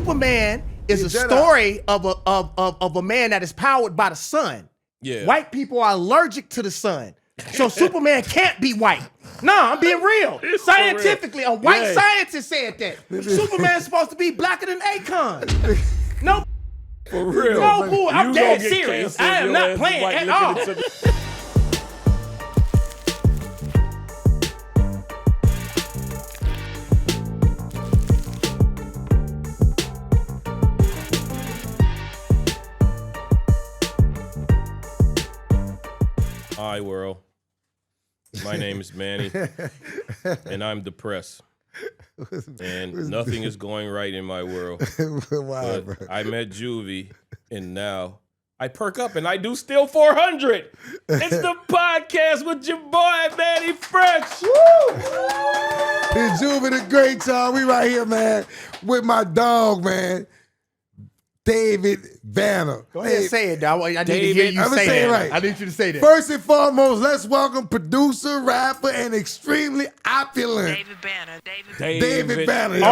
Superman is a story of a man that is powered by the sun. Yeah. White people are allergic to the sun. So Superman can't be white. No, I'm being real. Scientifically, a white scientist said that. Superman's supposed to be blacker than Akon. No. For real. No, boo. I'm dead serious. I am not playing at all. Hi, world. My name is Mannie, and I'm depressed. And nothing is going right in my world. Wow, bro. I met Juvie, and now I perk up and I do still 400. It's the podcast with your boy, Mannie Fresh. It's Juvie, the great time. We right here, man, with my dog, man, David Banner. Go ahead and say it, dog. I need to hear you say it. Right. I need you to say that. First and foremost, let's welcome producer, rapper, and extremely opulent David Banner. David Banner. Wait.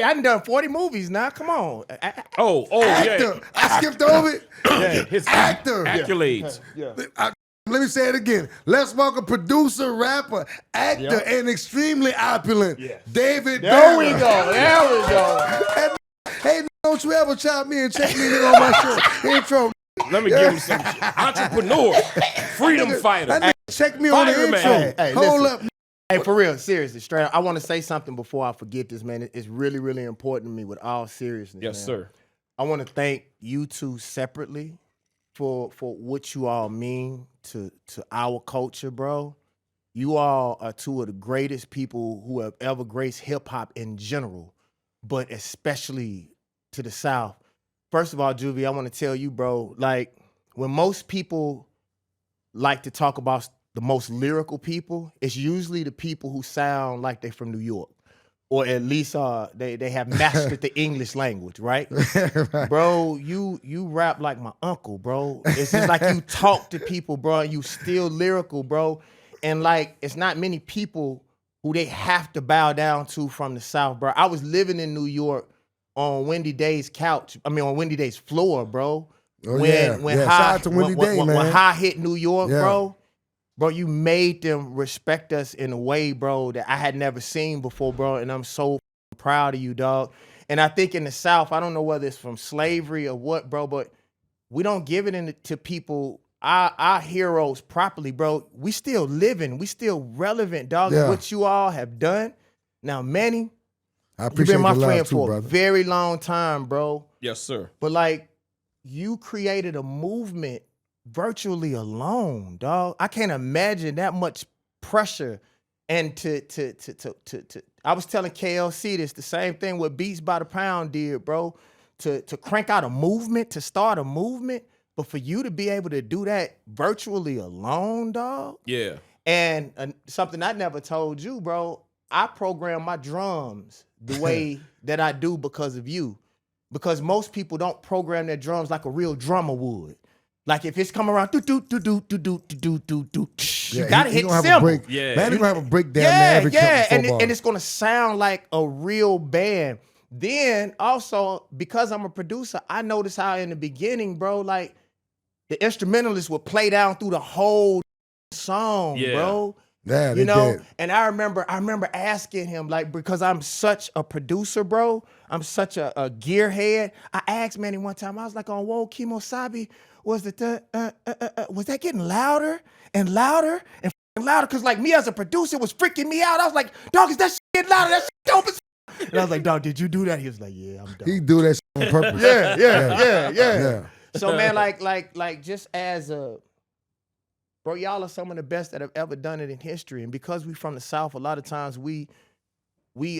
I done 40 movies now. Come on. Actor. Yeah. I skipped over it. Yeah, his Actor. accolades. Yeah. Let me say it again. Let's welcome producer, rapper, actor, and extremely opulent David Banner. There we go. And, hey, don't you ever chop me and check me in on my show. Intro. Let me give him some entrepreneur, freedom fighter. Check me on the Fireman. intro. Hey, Hold listen. up. Hey, for real, seriously, straight up. I want to say something before I forget this, man. It's really, really important to me with all seriousness. Yes, man. sir. I want to thank you two separately for what you all mean to our culture, bro. You all are two of the greatest people who have ever graced hip hop in general, but especially to the South. First of all, Juvie, I want to tell you, bro, like when most people like to talk about the most lyrical people, it's usually the people who sound like they're from New York, or at least they have mastered the English language, right? Right. Bro, you rap like my uncle, bro. It's just like you talk to people, bro, and you still lyrical, bro. And like, it's not many people who they have to bow down to from the South, bro. I was living in New York on Wendy Day's on Wendy Day's floor, bro. When Shout out to Wendy Day, man. When High hit New York, bro, you made them respect us in a way, bro, that I had never seen before, bro. And I'm so proud of you, dog. And I think in the South, I don't know whether it's from slavery or what, bro, but we don't give it to people, our heroes properly, bro. We still living. We still relevant, dog. Yeah. What you all have done. Now, Mannie, I you've appreciate been my the love friend too, for brother. a very long time, bro. Yes, sir. But like, you created a movement virtually alone, dog. I can't imagine that much pressure. And I was telling KLC this, the same thing what Beats by the Pound did, bro. To crank out a movement, to start a movement, but for you to be able to do that virtually alone, dog. Yeah. And something I never told you, bro, I program my drums the way that I do because of you. Because most people don't program their drums like a real drummer would. Like if it's coming around, you gotta hit the cymbal. Yeah. Man, you gonna have a breakdown every couple and it's gonna sound like a real band. Then also, because I'm a producer, I noticed how in the beginning, bro, like the instrumentalists would play down through the whole song, bro. Yeah, you know, did. and I remember asking him, like, because I'm such a producer, bro. I'm such a gearhead. I asked Mannie one time, I was like, on Whoa Kimosabi, was that getting louder and louder and louder? Because like me as a producer, it was freaking me out. I was like, dog, is that shit getting louder? That shit dope as And I was like, dog, did you do that? He was like, yeah, I'm done. He do that shit on purpose. Yeah. So man, like just as a, bro, y'all are some of the best that have ever done it in history. And because we from the South, a lot of times we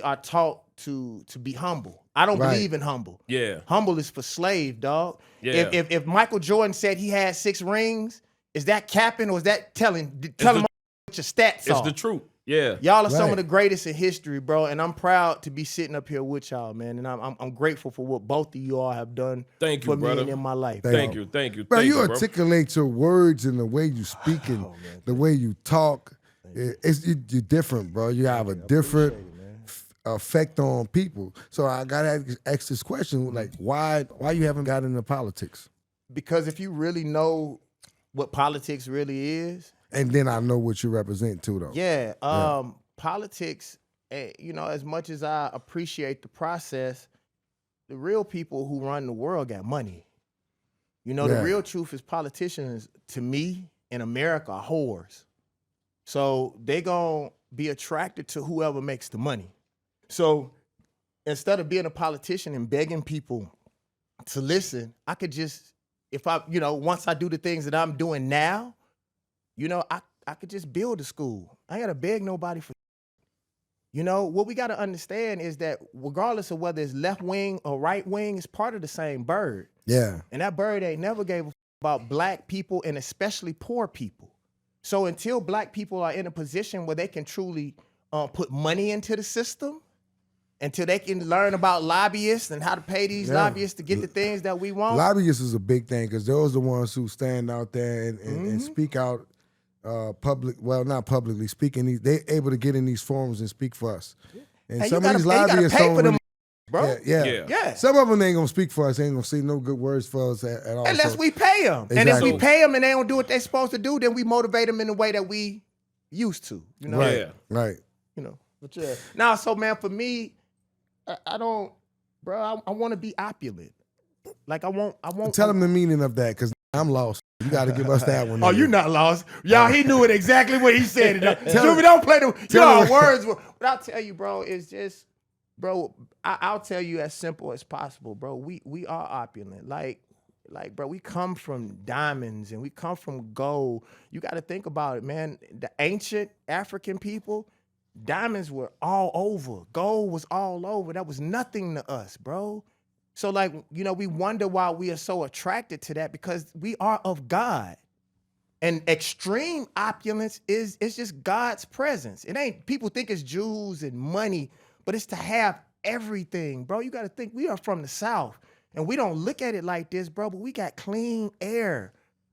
are taught to be humble. I don't believe in humble. Yeah. Humble is for slave, dog. Yeah. If Michael Jordan said he had 6 rings, is that capping or is that telling what your stats are? It's the truth. Yeah. Y'all are some of the greatest in history, bro. And I'm proud to be sitting up here with y'all, man. And I'm grateful for what both of you all have done for me and in my life. Thank you. Bro, you articulate your words and the way you speak and the way you talk. You're different, bro. You have a different effect on people. So I gotta ask this question: like, why you haven't gotten into politics? Because if you really know what politics really is, And then I know what you represent too, though. yeah, politics. As much as I appreciate the process, the real people who run the world got money. The real truth is politicians, to me, in America, are whores. So they gonna be attracted to whoever makes the money. So instead of being a politician and begging people to listen, I could just, once I do the things that I'm doing now, I could just build a school. I ain't gotta beg nobody for. What we gotta understand is that regardless of whether it's left wing or right wing, it's part of the same bird. Yeah. And that bird ain't never gave a about black people and especially poor people. So until black people are in a position where they can truly put money into the system, until they can learn about lobbyists and how to pay these lobbyists to get the things that we want. Lobbyists is a big thing because those are the ones who stand out there and speak out not publicly speaking. They able to get in these forums and speak for us. And some of these lobbyists pay for them, bro. Yeah. Some of them ain't gonna speak for us. They ain't gonna say no good words for us at all. Unless we pay them. Exactly. And if we pay them and they don't do what they're supposed to do, then we motivate them in the way that we used to. Right. But yeah. Now, so man, for me, I don't, bro. I want to be opulent. Like I want. Tell them the meaning of that, because I'm lost. You got to give us that one. Oh, you're not lost, y'all. He knew it exactly what he said. Juvie, don't play the words. But I'll tell you, bro. It's just, bro. I'll tell you as simple as possible, bro. We are opulent. Like, bro. We come from diamonds and we come from gold. You got to think about it, man. The ancient African people. Diamonds were all over. Gold was all over. That was nothing to us, bro. So we wonder why we are so attracted to that, because we are of God. And extreme opulence is just God's presence. It ain't, people think it's jewels and money, but it's to have everything, bro. You got to think we are from the South and we don't look at it like this, bro, but we got clean air,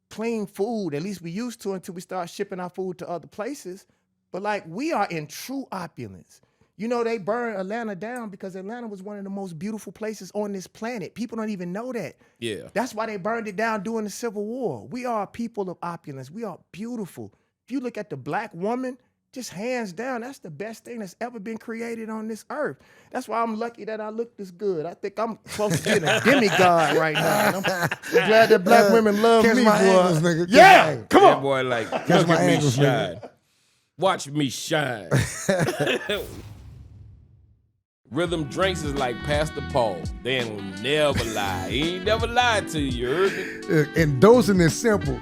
clean food. At least we used to until we start shipping our food to other places. But we are in true opulence. They burned Atlanta down because Atlanta was one of the most beautiful places on this planet. People don't even know that. Yeah. That's why they burned it down during the Civil War. We are a people of opulence. We are beautiful. If you look at the black woman, just hands down, that's the best thing that's ever been created on this earth. That's why I'm lucky that I look this good. I think I'm close to being a demigod right now. And I'm glad that black women love Catch me, my boy. angles, nigga. Yeah, come on. That boy, look my at me angles, shine. Watch me shine. Rhythm drinks is like Pastor Paul. They ain't never lie. He ain't never lied to you, you heard me? And dosing is simple.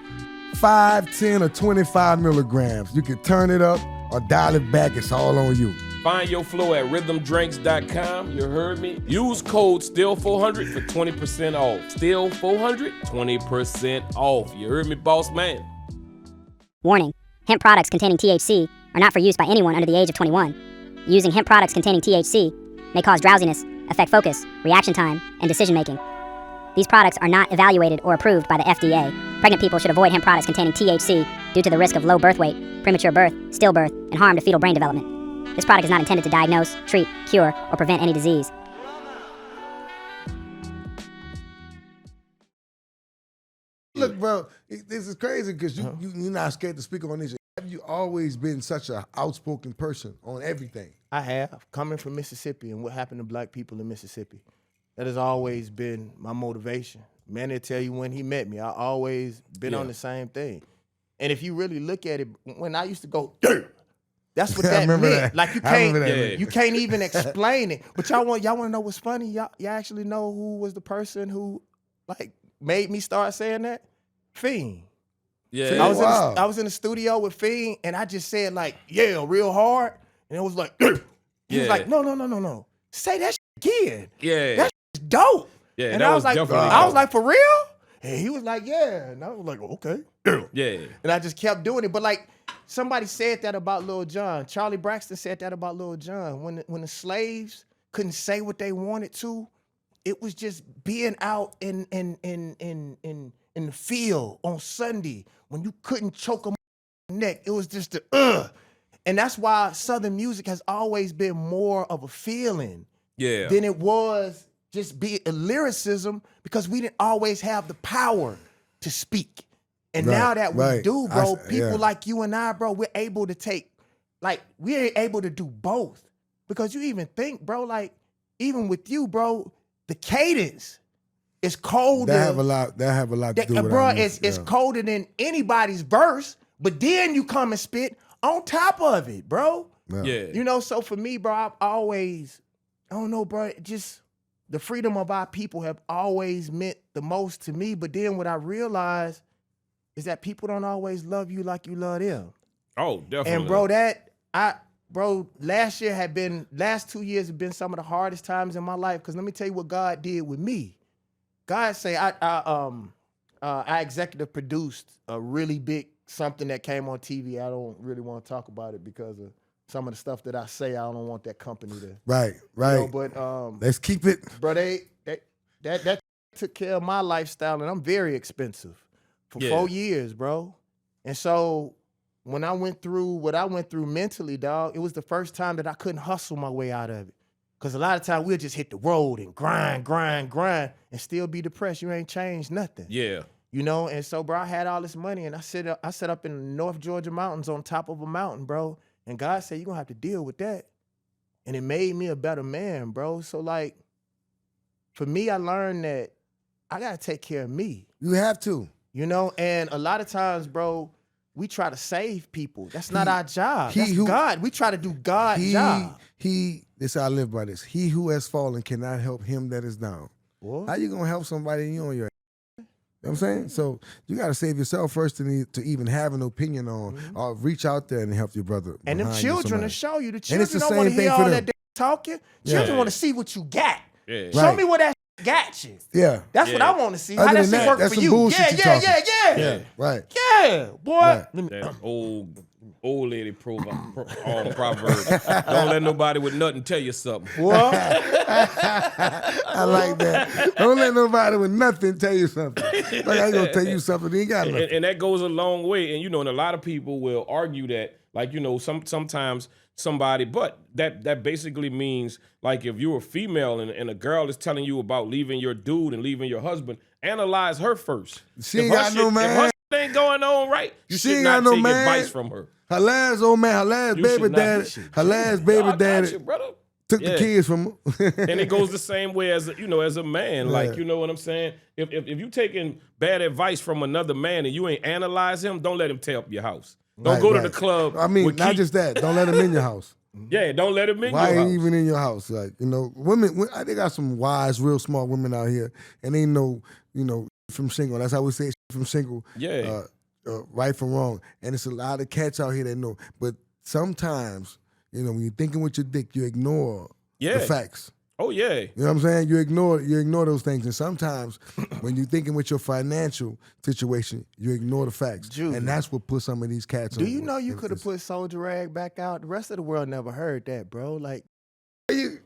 5, 10, or 25 milligrams. You can turn it up or dial it back. It's all on you. Find your flow at rhythmdrinks.com. You heard me? Use code STILL400 for 20% off. STILL400, 20% off. You heard me, boss man? Warning. Hemp products containing THC are not for use by anyone under the age of 21. Using hemp products containing THC may cause drowsiness, affect focus, reaction time, and decision making. These products are not evaluated or approved by the FDA. Pregnant people should avoid hemp products containing THC due to the risk of low birth weight, premature birth, stillbirth, and harm to fetal brain development. This product is not intended to diagnose, treat, cure, or prevent any disease. Look, bro, this is crazy because you're not scared to speak on this. Have you always been such an outspoken person on everything? I have, coming from Mississippi and what happened to black people in Mississippi. That has always been my motivation. Mannie will tell you when he met me, I always been on the same thing. And if you really look at it, when I used to go, that's what that meant. That. Like you can't even explain it. But y'all want to know what's funny? Y'all actually know who was the person who made me start saying that? Fiend. Yeah. I was in the studio with Fiend and I just said real hard. And it was like, he was like, no. Say that shit again. Yeah. That shit's dope. Yeah, and that I was was like, definitely for real? And he was like, yeah. And I was like, okay. Yeah. And I just kept doing it. But somebody said that about Lil Jon. Charlie Braxton said that about Lil Jon. When the slaves couldn't say what they wanted to, it was just being out in the field on Sunday when you couldn't choke them neck. It was just And that's why Southern music has always been more of a feeling Yeah. than it was just be a lyricism, because we didn't always have the power to speak. And Right, now that we right. do, bro, people yeah. like you and I, bro, we're able to take, like, we're able to do both. Because you even think, bro, like, even with you, bro, the cadence is colder. That have a lot to do with bro, our it's music, yeah. colder than anybody's verse, but then you come and spit on top of it, bro. Yeah. You know, so for me, bro, I've always, I don't know, bro, just the freedom of our people have always meant the most to me. But then what I realized is that people don't always love you like you love them. Oh, definitely. And bro, last 2 years have been some of the hardest times in my life. Cause let me tell you what God did with me. God say I executive produced a really big something that came on TV. I don't really want to talk about it because of some of the stuff that I say. I don't want that company to. Right. You know, but Let's keep it. bro, that took care of my lifestyle, and I'm very expensive for 4 years, bro. And so when I went through what I went through mentally, dog, it was the first time that I couldn't hustle my way out of it. Because a lot of times we'll just hit the road and grind, and still be depressed. You ain't changed nothing. Yeah. You know, and so, bro, I had all this money, and I set up in the North Georgia mountains on top of a mountain, bro. And God said, you're going to have to deal with that. And it made me a better man, bro. So, like, for me, I learned that I got to take care of me. You have to. You know, and a lot of times, bro, we try to save people. That's not our job. That's God. We try to do God's job. This how I live by this. He who has fallen cannot help him that is down. What? How you gonna help somebody you on your? You know what I'm saying? So you got to save yourself first to even have an opinion on, or reach out there and help your brother. And them children will show you. The it's children the don't same want to thing hear for all them. that talking. Children want to see what you got. Yeah. Show me what that got you. Yeah. That's what I want to see. Other How that than shit that, work that's for some you. bullshit you talking. Yeah. Right. Yeah, boy. Right. That old lady proverb. Don't let nobody with nothing tell you something. What? I like that. Don't let nobody with nothing tell you something. Like I ain't gonna tell you something. He ain't got nothing. And that goes a long way. And, you know, and a lot of people will argue that, like, you know, sometimes somebody, but that basically means, like, if you're a female and a girl is telling you about leaving your dude and leaving your husband, analyze her first. She ain't got no man. If her shit ain't going on right, you She should ain't not got no take man. advice from her. Her last old man, her last You baby should not. daddy, her last baby I got daddy you, brother. took the kids from her. And it goes the same way as a man. Yeah. Like, you know what I'm saying? If you taking bad advice from another man and you ain't analyze him, don't let him tear up your house. Don't Right, go to right. the club. I mean, with not Keith. just that. Don't let him in your house. Yeah, don't let him in Why your ain't house. even in your house? Like, you know, women, they got some wise, real smart women out here, and they know, you know, from single. That's how we say from single. Yeah. Right from wrong. And it's a lot of cats out here that know. But sometimes, you know, when you're thinking with your dick, you ignore the facts. Oh, yeah. You know what I'm saying? You ignore those things. And sometimes when you're thinking with your financial situation, you ignore the facts. Juvie. And that's what put some of these cats on. Do you know you could have put Soldier Rag back out? The rest of the world never heard that, bro. Like,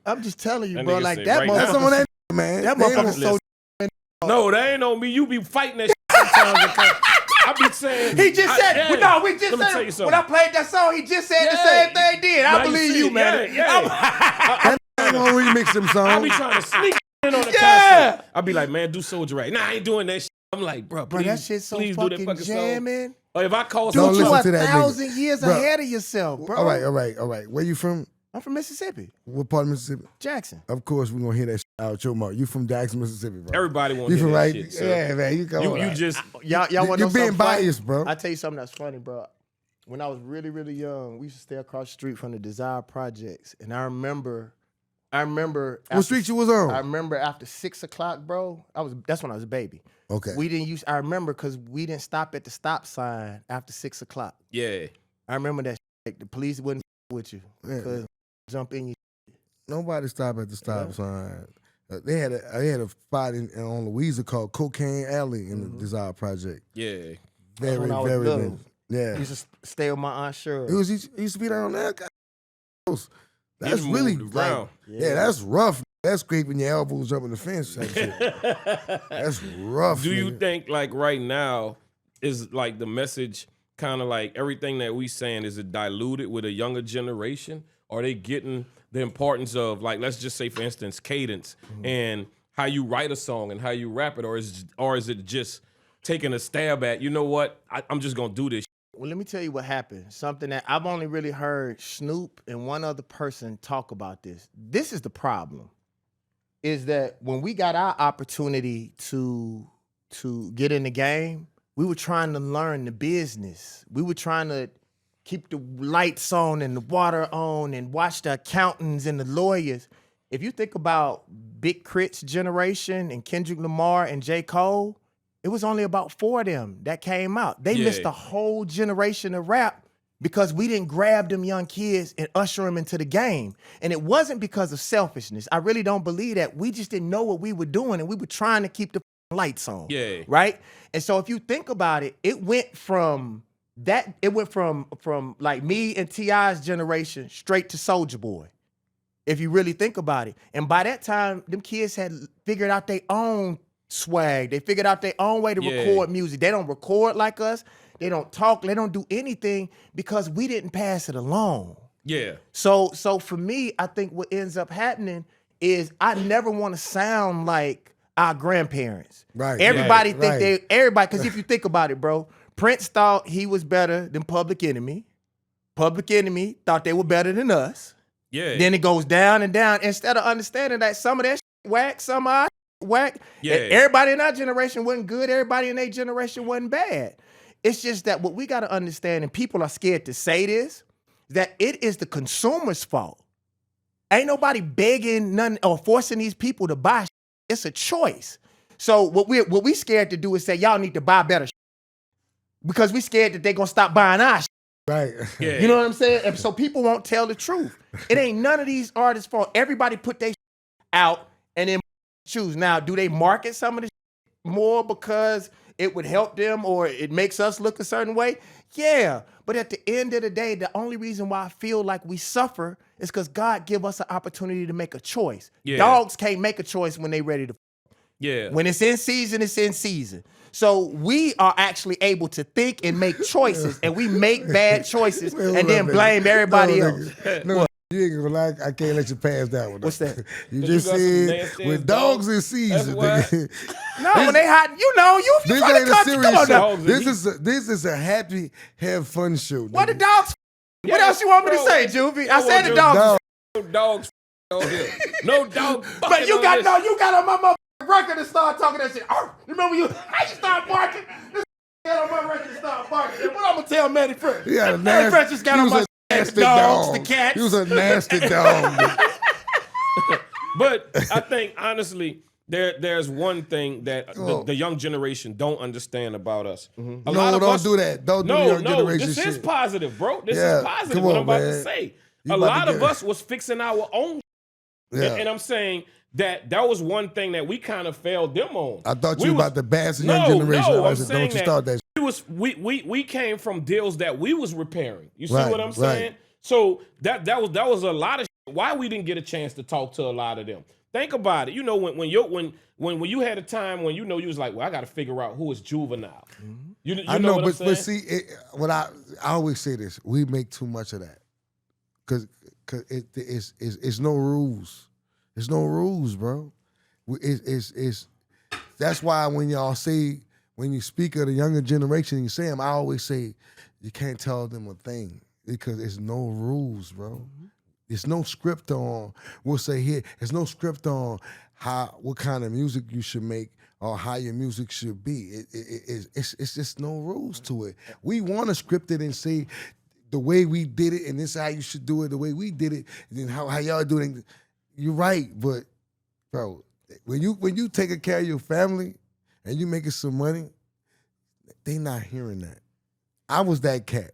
I'm just telling you, That bro. nigga Like, said that right now. That's some of motherfucker. that man. That They motherfucker don't- so. No, that ain't on me. You be fighting that shit sometimes. I be saying. He just said, yeah. no, we just Let me tell you said, something. when I played that song, he just said the same thing did. Now I believe see you, it. man. Yeah. I ain't gonna remix them I be songs. trying to sneak in on the Yeah. concert. I be like, man, do Soldier Rag. Nah, I ain't doing that shit. I'm like, bro, Bro, please, that shit's so please do that fucking fucking song. jamming. Or if I call Dude, Don't you listen to that nigga. 1,000 years Bro. ahead of yourself, bro. All right. Where you from? I'm from Mississippi, What part of Mississippi? Jackson. Of course, we're gonna hear that shit out your mouth. You from Jackson, Mississippi, bro. everybody want You to from hear that right? shit. So Yeah, man. You come you on. just Y'all want to know You're being something funny? biased, bro. I tell you something that's funny, bro. When I was really, really young, we used to stay across the street from the Desire Projects, and I remember. What street you was on? I remember after 6 o'clock, bro. That's when I was a baby. Okay. We didn't use. I remember because we didn't stop at the stop sign after 6 o'clock. yeah. I remember that. Like, the police wouldn't with you because jump in you. Nobody stopped at the stop sign. They had a spot on Louisa called Cocaine Alley in the Desire Project. Yeah. Very, when I was very little. good. Yeah. Used to stay with my aunt Cheryl. He used to be down there. That's He really moved like, around. yeah, that's rough. That's scraping your elbows up in the fence type shit. That's rough. Do you nigga. think, like, right now is like the message kind of like everything that we saying, is it diluted with a younger generation? Are they getting the importance of, like, let's just say, for instance, cadence and how you write a song and how you rap it, or is it just taking a stab at, you know what, I'm just gonna do this? Well, let me tell you what happened. Something that I've only really heard Snoop and one other person talk about this. This is the problem, is that when we got our opportunity to get in the game, we were trying to learn the business. We were trying to keep the lights on and the water on and watch the accountants and the lawyers. If you think about Big Crit's generation and Kendrick Lamar and J. Cole, it was only about 4 of them that came out. They missed a whole generation of rap because we didn't grab them young kids and usher them into the game. And it wasn't because of selfishness. I really don't believe that. We just didn't know what we were doing, and we were trying to keep the lights on. Yeah. Right? And so if you think about it, it went from like me and T.I.'s generation straight to Soulja Boy, if you really think about it. And by that time, them kids had figured out their own swag. They figured out their own way to record music. They don't record like us. They don't talk. They don't do anything because we didn't pass it along. Yeah. So for me, I think what ends up happening is I never want to sound like our grandparents. Right. Everybody Right. think everybody, because if you think about it, bro, Prince thought he was better than Public Enemy. Public Enemy thought they were better than us. Yeah. Then it goes down and down. Instead of understanding that some of that whack, some of our whack. Yeah. Everybody in our generation wasn't good. Everybody in their generation wasn't bad. It's just that what we got to understand, and people are scared to say this, that it is the consumer's fault. Ain't nobody begging nothing or forcing these people to buy. It's a choice. So what we scared to do is say, y'all need to buy better because we scared that they're going to stop buying our shit. Right. Yeah. You know what I'm saying? And so people won't tell the truth. It ain't none of these artists' fault. Everybody put their out and then choose. Now, do they market some of this more because it would help them or it makes us look a certain way? Yeah. But at the end of the day, the only reason why I feel like we suffer is because God give us an opportunity to make a choice. Yeah. Dogs can't make a choice when they ready to. Yeah. When it's in season, it's in season. So we are actually able to think and make choices, and we make bad choices and then blame everybody else. No, you ain't gonna lie. I can't let you pass that one. What's that? You You just got some said nasty with ass dogs dogs. in season. That's nigga. No, when they hot, you know, you This from the ain't a country. Come serious on now. show. This is a happy, have fun show. What the nigga. dogs? What else you want me to bro. say, Juvie? I said the Dog. dogs. No dogs on here. No dog. But you got on my motherfucking record to start talking that shit. Oh, remember how you start barking? This got on my record to start barking. And what I'm gonna tell Mannie Fresh? He had a Mannie Fresh just got on my nasty the dogs, dog. the cats. He was a nasty dog. But I think honestly, there's one thing that the young generation don't understand about us. A lot No, of don't us, do that. Don't do the young generation this shit. is positive, bro. This Yeah, is positive. come What on, I'm about man. to say. You A about to lot of get- us was fixing our own. Yeah. And I'm saying that was one thing that we kind of failed them on. I thought We you was- about the bass the young generation. No, I I'm said, saying don't you start that. we came from deals that we was repairing. You see Right, what I'm right. saying? So that was a lot of shit. Why we didn't get a chance to talk to a lot of them. Think about it. You know, when you had a time when you was like, well, I got to figure out who is Juvenile. You I know know, what I'm saying? but see, I always say this: we make too much of that because it's no rules. There's no rules, bro. It's that's why when y'all say when you speak of the younger generation, and you say them, I always say you can't tell them a thing because there's no rules, bro. There's no script on. We'll say here, there's no script on what kind of music you should make or how your music should be. It's just no rules to it. We want to script it and say the way we did it, and this is how you should do it, the way we did it, and then how y'all do it. You're right, but bro, when you taking care of your family and you making some money, they not hearing that. I was that cat.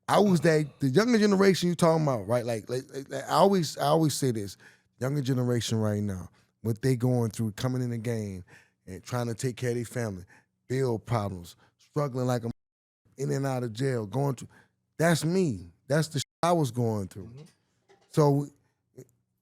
I was the younger generation you talking about, right? Like I always say this, younger generation right now, what they going through, coming in the game and trying to take care of their family, bill problems, struggling like a in and out of jail, going through. That's me. That's the shit I was going through. So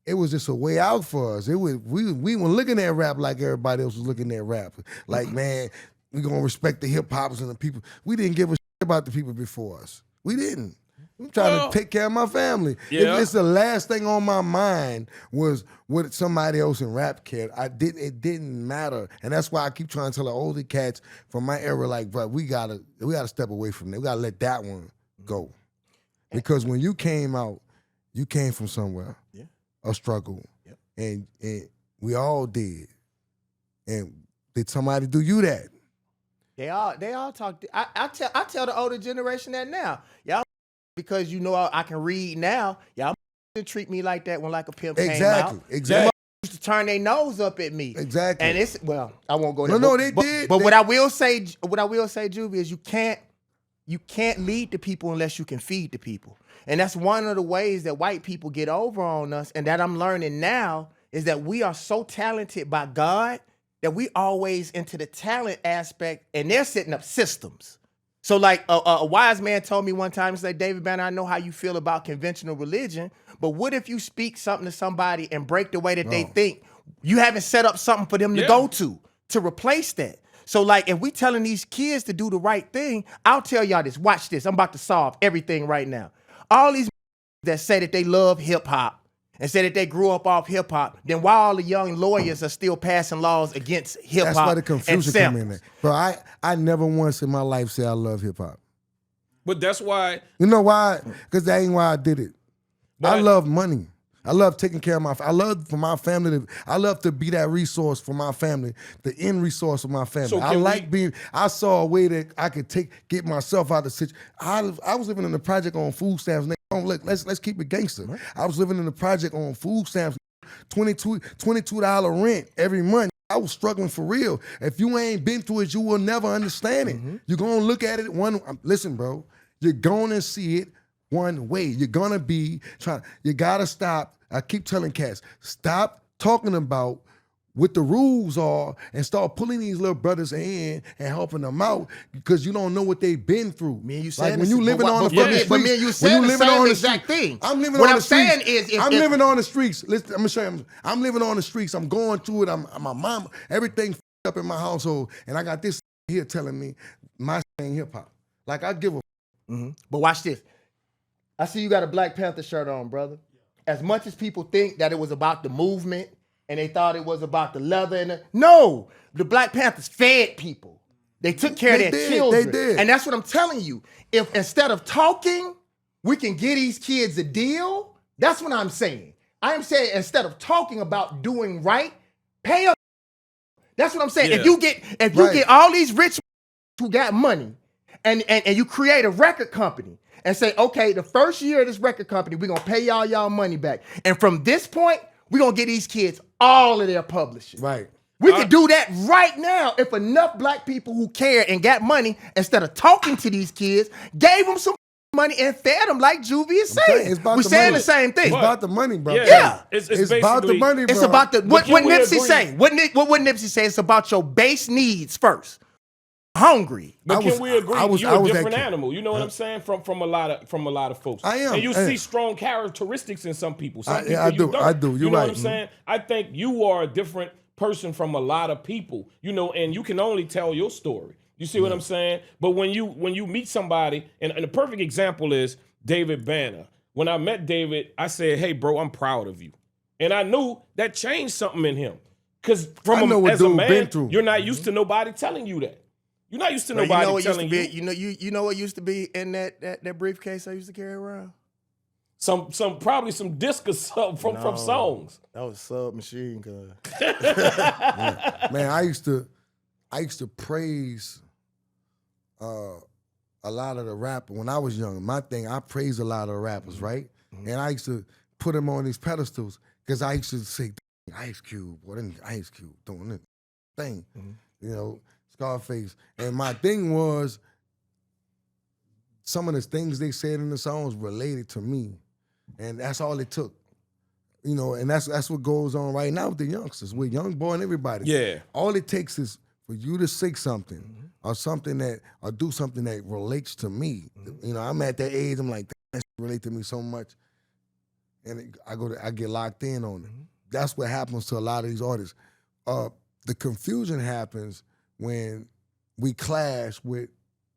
it was just a way out for us. We weren't looking at rap like everybody else was looking at rap. Like, man, we gonna respect the hip hoppers and the people. We didn't give a shit about the people before us. We didn't. I'm trying to take care of my family. Yeah. It's the last thing on my mind was what somebody else in rap cared. It didn't matter. And that's why I keep trying to tell the older cats from my era, like, bro, we gotta step away from that. We gotta let that one go. Because when you came out, you came from somewhere. Yeah. A struggle. Yep. And we all did. And did somebody do you that? They all talk. I tell the older generation that now. Y'all, because you know I can read now, y'all didn't treat me like that when Like a Pimp came out. Exactly. Used to turn their nose up at me. Exactly. And it's, well, I won't go there. No, they did. But what I will say, Juvie, is you can't lead the people unless you can feed the people. And that's one of the ways that white people get over on us, and that I'm learning now, is that we are so talented by God that we always into the talent aspect, and they're setting up systems. So like a wise man told me one time, he said, David Banner, I know how you feel about conventional religion, but what if you speak something to somebody and break the way that they think? You haven't set up something for them to go to replace that. So like if we telling these kids to do the right thing, I'll tell y'all this, watch this, I'm about to solve everything right now. All these that say that they love hip hop and say that they grew up off hip hop, then why all the young lawyers are still passing laws against hip hop? That's why the confusion come in there. Bro, I never once in my life say I love hip hop. But that's why. You know why? Because that ain't why I did it. But I love money. I love taking care of I love for my family. I love to be that resource for my family, the end resource of my family. So I saw a way that I could get myself out of the situation. I was living in the project on food stamps. Look, let's keep it gangster. Right. I was living in the project on food stamps, $22 rent every month. I was struggling for real. If you ain't been through it, you will never understand it. Mm-hmm. You're gonna look at it listen, bro, you're gonna see it one way. You're gonna be you gotta stop. I keep telling cats, stop talking about what the rules are and start pulling these little brothers in and helping them out because you don't know what they've been through. Me and you saying when you living on the streets, but me and you saying the same exact thing. I'm living what on I'm the streets. saying is, I'm living on the streets. Listen, I'm gonna show you. I'm living on the streets. I'm going through it. I'm my mom. Everything up in my household, and I got this here telling me my ain't hip hop. Like I give a. Mm-hmm. But watch this. I see you got a Black Panther shirt on, brother. As much as people think that it was about the movement and they thought it was about the leather no, the Black Panthers fed people. They took care of their children. They did. And that's what I'm telling you. If instead of talking, we can give these kids a deal, that's what I'm saying. I am saying instead of talking about doing right, pay up. That's what I'm saying. Yeah. If you get all these rich who got money and you create a record company and say, okay, the first year of this record company, we're gonna pay y'all money back. And from this point, we're gonna get these kids all of their publishing. Right. We could do that right now if enough black people who cared and got money, instead of talking to these kids, gave them some money and fed them like Juvie is saying. We're saying the same thing. It's about the money, bro. Yeah. It's about the money, bro. It's about the, what Nipsey say? What would Nipsey say? It's about your base needs first. Hungry. But can we agree you're a different animal? You know what I'm saying? From a lot of folks. I am. And you see strong characteristics in some people. Some people I you don't. I do. You're you know right. what I'm saying? I think you are a different person from a lot of people. You know, and you can only tell your story. You see what I'm saying? But when you meet somebody, and a perfect example is David Banner. When I met David, I said, "Hey, bro, I'm proud of you," and I knew that changed something in him. Because as a man, you're not used to nobody telling you that. You're not used to nobody telling you. You know what used to be in that briefcase I used to carry around? Probably some disc or something from songs. That was submachine gun. Yeah. Man, I used to praise a lot of the rappers when I was young. My thing, I praised a lot of the rappers, right? Mm-hmm. And I used to put them on these pedestals because I used to say, Ice Cube, Ice Cube doing this thing, you know. Scarface. And my thing was, some of the things they said in the songs related to me. And that's all it took. You know, and that's what goes on right now with the youngsters, with Young Boy and everybody. Yeah. All it takes is for you to say something or do something that relates to me. You know, I'm at that age, I'm like, that relate to me so much. And I get locked in on it. That's what happens to a lot of these artists. The confusion happens when we clash with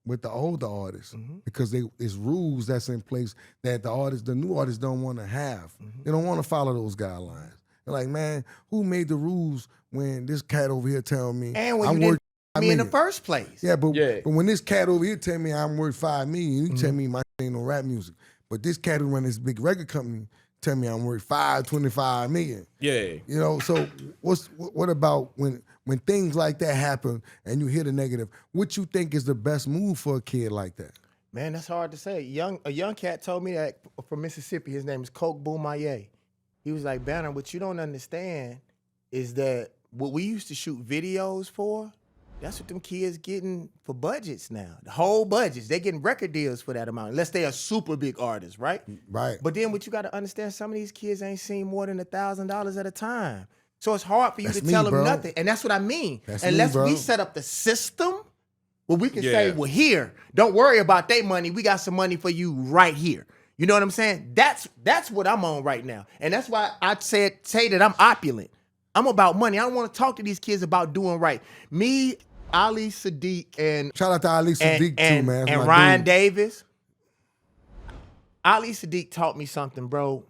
with the older artists because it's rules that's in place that the new artists don't want to have. They don't want to follow those guidelines. They're like, man, who made the rules when this cat over here tell me And when I'm you worth didn't me in the first place. Yeah, but Yeah. when this cat over here tell me I'm worth $5 million, you tell me my ain't no rap music. But this cat who run this big record company tell me I'm worth $25 million. Yeah. You know, so what about when things like that happen and you hear the negative, what you think is the best move for a kid like that? Man, that's hard to say. A young cat told me that from Mississippi. His name is Coke Boomaye. He was like, Banner, what you don't understand is that what we used to shoot videos for, that's what them kids getting for budgets now. The whole budgets. They getting record deals for that amount, unless they are super big artists, right? Right. But then what you got to understand, some of these kids ain't seen more than $1,000 at a time. So it's hard for you That's to me, tell them bro. nothing. And that's what I mean. That's me, Unless bro. we set up the system where we can Yeah. say, well, here, don't worry about their money. We got some money for you right here. You know what I'm saying? That's what I'm on right now. And that's why I say that I'm opulent. I'm about money. I don't want to talk to these kids about doing right. Me, Ali Sadiq, and Shout out to Ali Sadiq too, man. That's and my Ryan dude. Davis. Ali Sadiq taught me something, bro.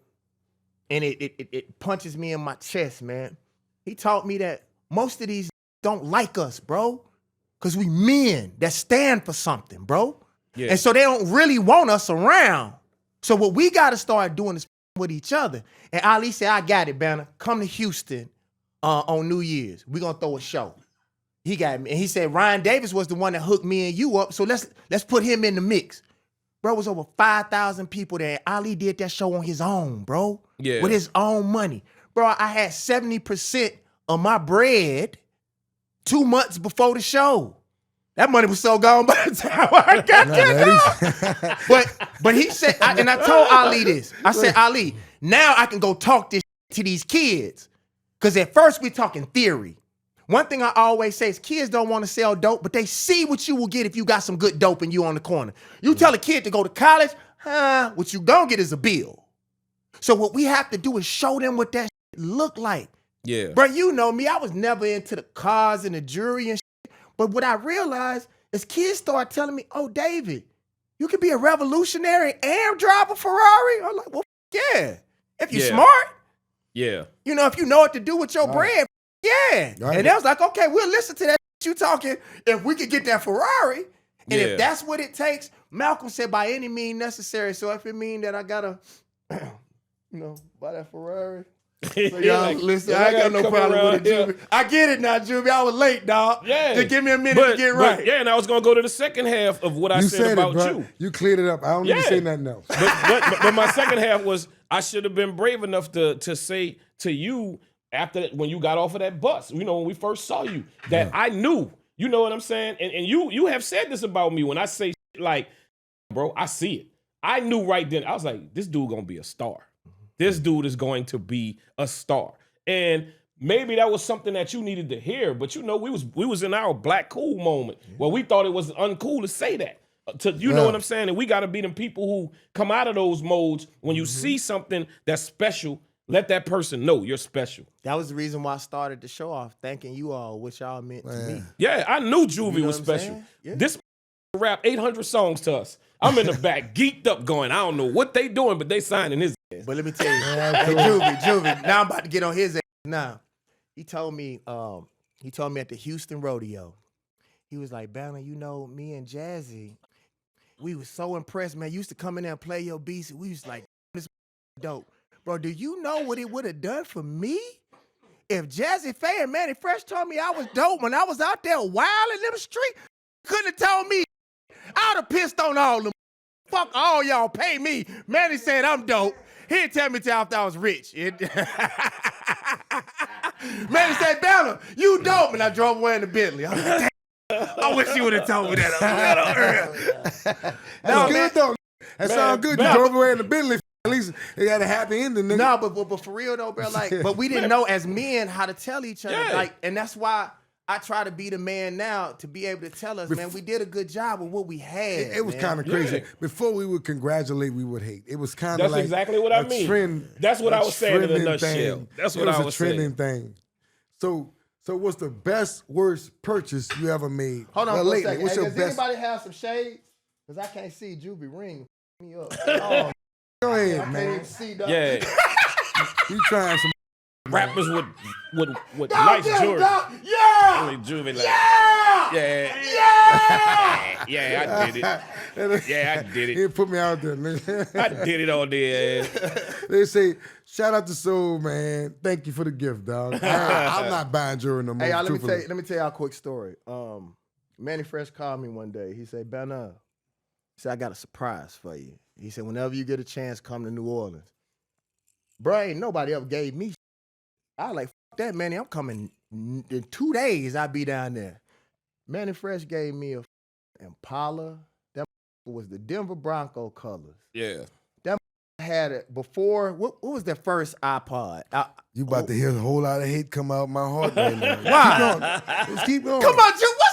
And it punches me in my chest, man. He taught me that most of these don't like us, bro. Because we men that stand for something, bro. Yeah. And so they don't really want us around. So what we got to start doing is with each other. And Ali said, I got it, Banner. Come to Houston on New Year's. We're going to throw a show. He got me. And he said, Ryan Davis was the one that hooked me and you up. So let's put him in the mix. Bro, it was over 5,000 people there. Ali did that show on his own, bro. Yeah. With his own money. Bro, I had 70% of my bread 2 months before the show. That money was so gone by the time I got there. But he said, and I told Ali this. I said, Ali, now I can go talk this to these kids. Because at first we talking theory. One thing I always say is kids don't want to sell dope, but they see what you will get if you got some good dope and you on the corner. You tell a kid to go to college, what you gonna get is a bill. So what we have to do is show them what that look like. Yeah. Bro, you know me, I was never into the cars and the jewelry and shit. But what I realized is kids start telling me, oh, David, you could be a revolutionary and drive a Ferrari? I'm like, well, yeah. If you're Yeah. smart, Yeah. you know, if you know what to do with your bread, yeah. Right. And they was like, okay, we'll listen to that you talking if we could get that Ferrari. And Yeah. if that's what it takes, Malcolm said by any means necessary. So if it means that I gotta, buy that Ferrari. So y'all Like, listen, yeah, I ain't got no come problem around with it, here. Juvie. I get it now, Juvie. I was late, dog. Yeah. Just give me a minute to get right. Yeah, and I was gonna go to the second half of what I You said said about it, bro. you. You cleared it up. I don't need to Yeah. say nothing else. But my second half was I should have been brave enough to say to you after that, when you got off of that bus, when we first saw you, that I knew, you know what I'm saying? And you have said this about me when I say shit like, bro, I see it. I knew right then. I was like, this dude gonna be a star. This dude is going to be a star. And maybe that was something that you needed to hear, but we was in our black cool moment where we thought it was uncool to say that. You know what I'm saying? And we got to be them people who come out of those modes. When you see something that's special, let that person know you're special. That was the reason why I started the show off, thanking you all, what y'all meant to me. Yeah, I knew Juvie know was what I'm special. saying? Yeah. This rap 800 songs to us. I'm in the back, geeked up going, I don't know what they doing, but they signing his ass. But let me tell you, hey, Juvie, now I'm about to get on his ass now. He told me at the Houston rodeo, he was like, Banner, me and Jazzy, we was so impressed, man. You used to come in there and play your beats, and we was like, this dope. Bro, do you know what it would have done for me? If Jazzy Faye and Mannie Fresh told me I was dope when I was out there wild in them streets, couldn't have told me. I would have pissed on all them. Fuck all y'all, pay me. Mannie said I'm dope. He didn't tell me till after I was rich. Mannie said, Banner, you dope. And I drove away in the Bentley. I was like, damn, I wish you would have told me that. That's good, though. That sounds good. You man. drove away in the Bentley. At least it got a happy ending, nigga. No, but for real though, bro, but we didn't know as men how to tell each other. Yeah. And that's why I try to be the man now to be able to tell us, man, we did a good job with what we had. It was kind of crazy. Yeah. Before we would congratulate, we would hate. It was kind of That's like exactly what I mean. Trend, That's what I was saying in a trending nutshell. thing. That's It what I was was a trending saying. thing. So So what's the best, worst purchase you ever made? Hold on Well, for a lately, second. what's Hey, your does best? anybody have some shades? Because I can't see Juvie ring me up. Oh, Go I ahead, can't man. even see, dog. Yeah, You trying some? rappers with Dog, nice yeah, jewelry. dog. Yeah! Only Juvie like, Yeah! yeah, yeah, I did it. Yeah, I did He it. put me out there, nigga. I did it all day. They say, shout out to Soul, man. Thank you for the gift, dog. I'm not buying jewelry no more. Hey, y'all, let truthfully. me tell y'all a quick story. Mannie Fresh called me one day. He said, Banner, he said, I got a surprise for you. He said, whenever you get a chance, come to New Orleans. Bro, ain't nobody ever gave me shit. I was like, fuck that, Mannie. I'm coming in 2 days. I'll be down there. Mannie Fresh gave me a Impala. That was the Denver Bronco colors. Yeah. Had it before. What was their first iPod? You about to hear a whole lot of hate come out my heart right now. Why? Keep going. Let's keep going. Come on, Ju. What?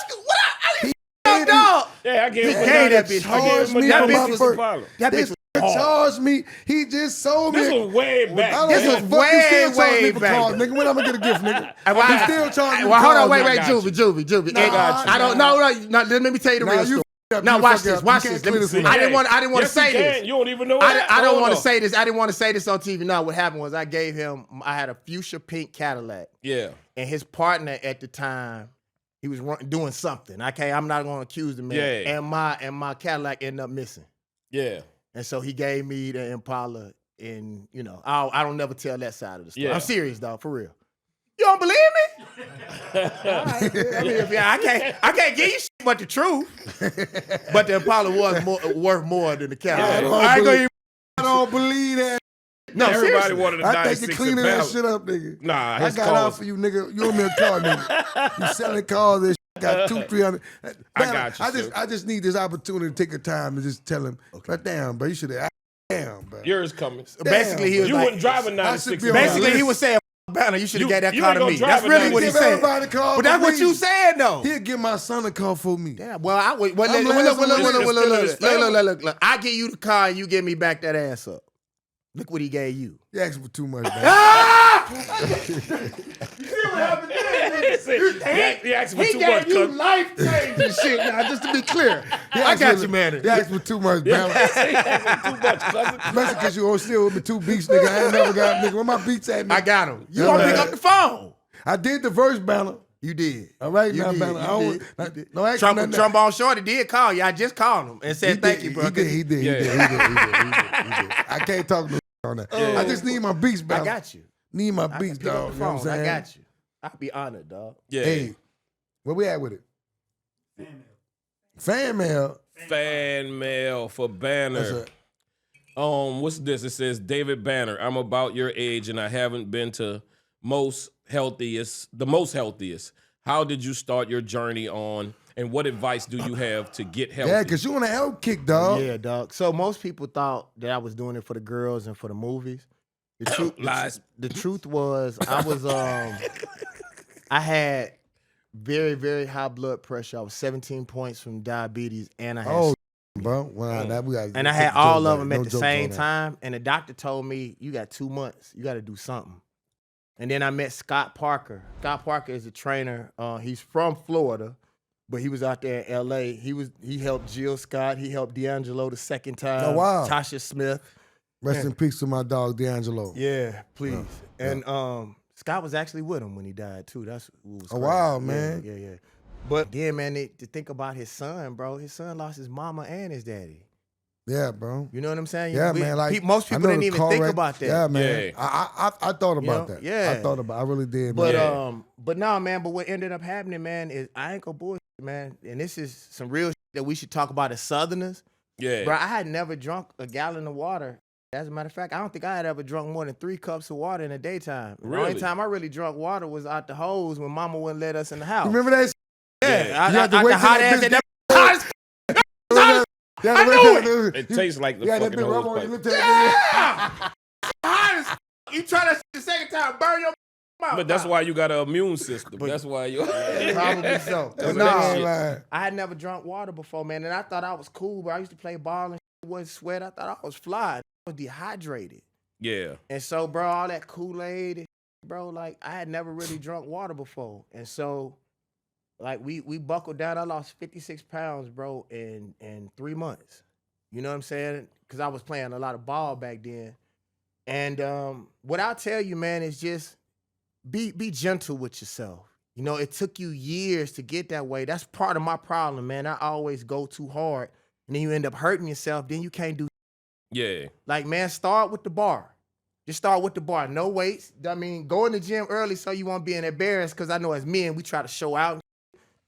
I dog. Yeah, I gave him Hey, that I bitch gave him a charged me Dallas for my Impala. That bitch This was hard. charged me. He just sold me. This was way back. I don't This give a was fuck. You still way, charge me way for back. cars, nigga. When I'm gonna get a gift, nigga? Well, You still charge me for well, hold on, cars, wait, nigga. Juvie. Nah, I don't. No. Let me tell you the Nah, real you story. up. Now You watch fuck this. up. Watch You this. can't Let me- clear this I one. didn't want to Yes, say you this. can. You don't even know I that. don't Hold want to on. say this. I didn't want to say this on TV. No, what happened was I gave him. I had a fuchsia pink Cadillac, Yeah. and his partner at the time, he was doing something. Okay, I'm not going to accuse the man. Yeah. And my Cadillac ended up missing. Yeah. And so he gave me the Impala, and I don't never tell that side of the story. Yeah. I'm serious, dog, for real. You don't believe me? All right, I mean, I can't give you shit but the truth. But the Impala was worth more than the Cadillac. Yeah. I don't believe that. No, Everybody seriously. wanted a I think 96 you're cleaning that Impala. shit up, nigga. Nah, I his got out cars. for you, nigga. You owe me a car, nigga. You selling cars and shit. Got 200-300. I got you, I just need this opportunity to take a time to just tell him, but damn, bro, you should have. Damn, bro. Yours coming. Basically, he was You like, wouldn't drive a I 96 should be on the Impala. basically he list. was saying, Banner, you should have You- gave that you car ain't to gonna me. drive That's a really what he 96. said. Everybody call But that's for what me. you said, though. He'll give my son a call for me. Yeah, well, I would. Well, I'm look. I get you the car and you give me back that ass up. Look what he gave you. You asked for too much, man. You see what happened He asked for He too gave much, you cuz. life-changing shit now, just to be clear. I asked got for- you, man. You asked for too much, man. He asked for too much, cousin. Especially because you still with me 2 beats, nigga. I ain't never got nigga. Where my beats at, nigga? I got him. You Yeah, gonna pick man. up the phone? I did the verse banner. You did. All right, You now, did. banner. I don't, You did. no action, nothing. Trombone Shorty did call you. I just called him and said thank you, bro. He did. I can't talk no on that. I just need my beats, bro. I got you. Need my I can beats, pick up dog. the You know what I'm phone. I saying? got you. I'll be honored, dog. Yeah. Hey, where we at with it? Fan mail. Fan mail for Banner. That's What's this? It says, David Banner, I'm about your age and I haven't been to the most healthiest. How did you start your journey on, and what advice do you have to get healthy? Yeah, because you on a health kick, dog. Yeah, dog. So most people thought that I was doing it for the girls and for the movies. The truth, Lies. The truth was, I was I had very, very high blood pressure. I was 17 points from diabetes, and I had Oh, bro. Well, that we got. and I had all of them at the same time. And the doctor told me, you got 2 months. You got to do something. And then I met Scott Parker. Scott Parker is a trainer. He's from Florida, but he was out there in L.A. He helped Jill Scott. He helped D'Angelo the second time. Oh, wow. Tasha Smith. Rest in peace to my dog D'Angelo. Yeah, please. And Scott was actually with him when he died too. That's what was Oh, crazy. wow, Yeah, man. Yeah. But then, man, to think about his son, bro. His son lost his mama and his daddy. Yeah, bro. You know what I'm saying? Yeah, man. Like most I people know didn't the even car think wreck- about that. Yeah, man. Yeah. I thought about know? that. Yeah. I thought about. I really did. But man. but no, man. But what ended up happening, man, is I ain't gonna bullshit, man. And this is some real shit that we should talk about as Southerners. Yeah. Bro, I had never drunk a gallon of water. As a matter of fact, I don't think I had ever drunk more than 3 cups of water in a daytime. The Really? only time I really drunk water was out the hose when Mama wouldn't let us in the house. Remember that? Yeah, You had to I wait the till hot that ass. bitch That get- hot as Yeah, I knew It tastes like the Yeah, that fucking big rub hose on you. pipe. Look at hot as you try that shit the second time, burn your mouth. But that's why you got an immune system. That's why you. Probably so. That's But what that no, shit- that. I had never drunk water before, man, and I thought I was cool, but I used to play ball and wouldn't sweat. I thought I was fly. I was dehydrated. Yeah. And so, bro, all that Kool-Aid, bro, like I had never really drunk water before. And so like we buckled down. I lost 56 pounds, bro, in 3 months. You know what I'm saying? Because I was playing a lot of ball back then. And what I'll tell you, man, is just be gentle with yourself. You know, it took you years to get that way. That's part of my problem, man. I always go too hard, and then you end up hurting yourself. Then you can't do. Yeah. Like, man, start with the bar. Just start with the bar. No weights. I mean, go in the gym early so you won't be embarrassed. Because I know as men, we try to show out.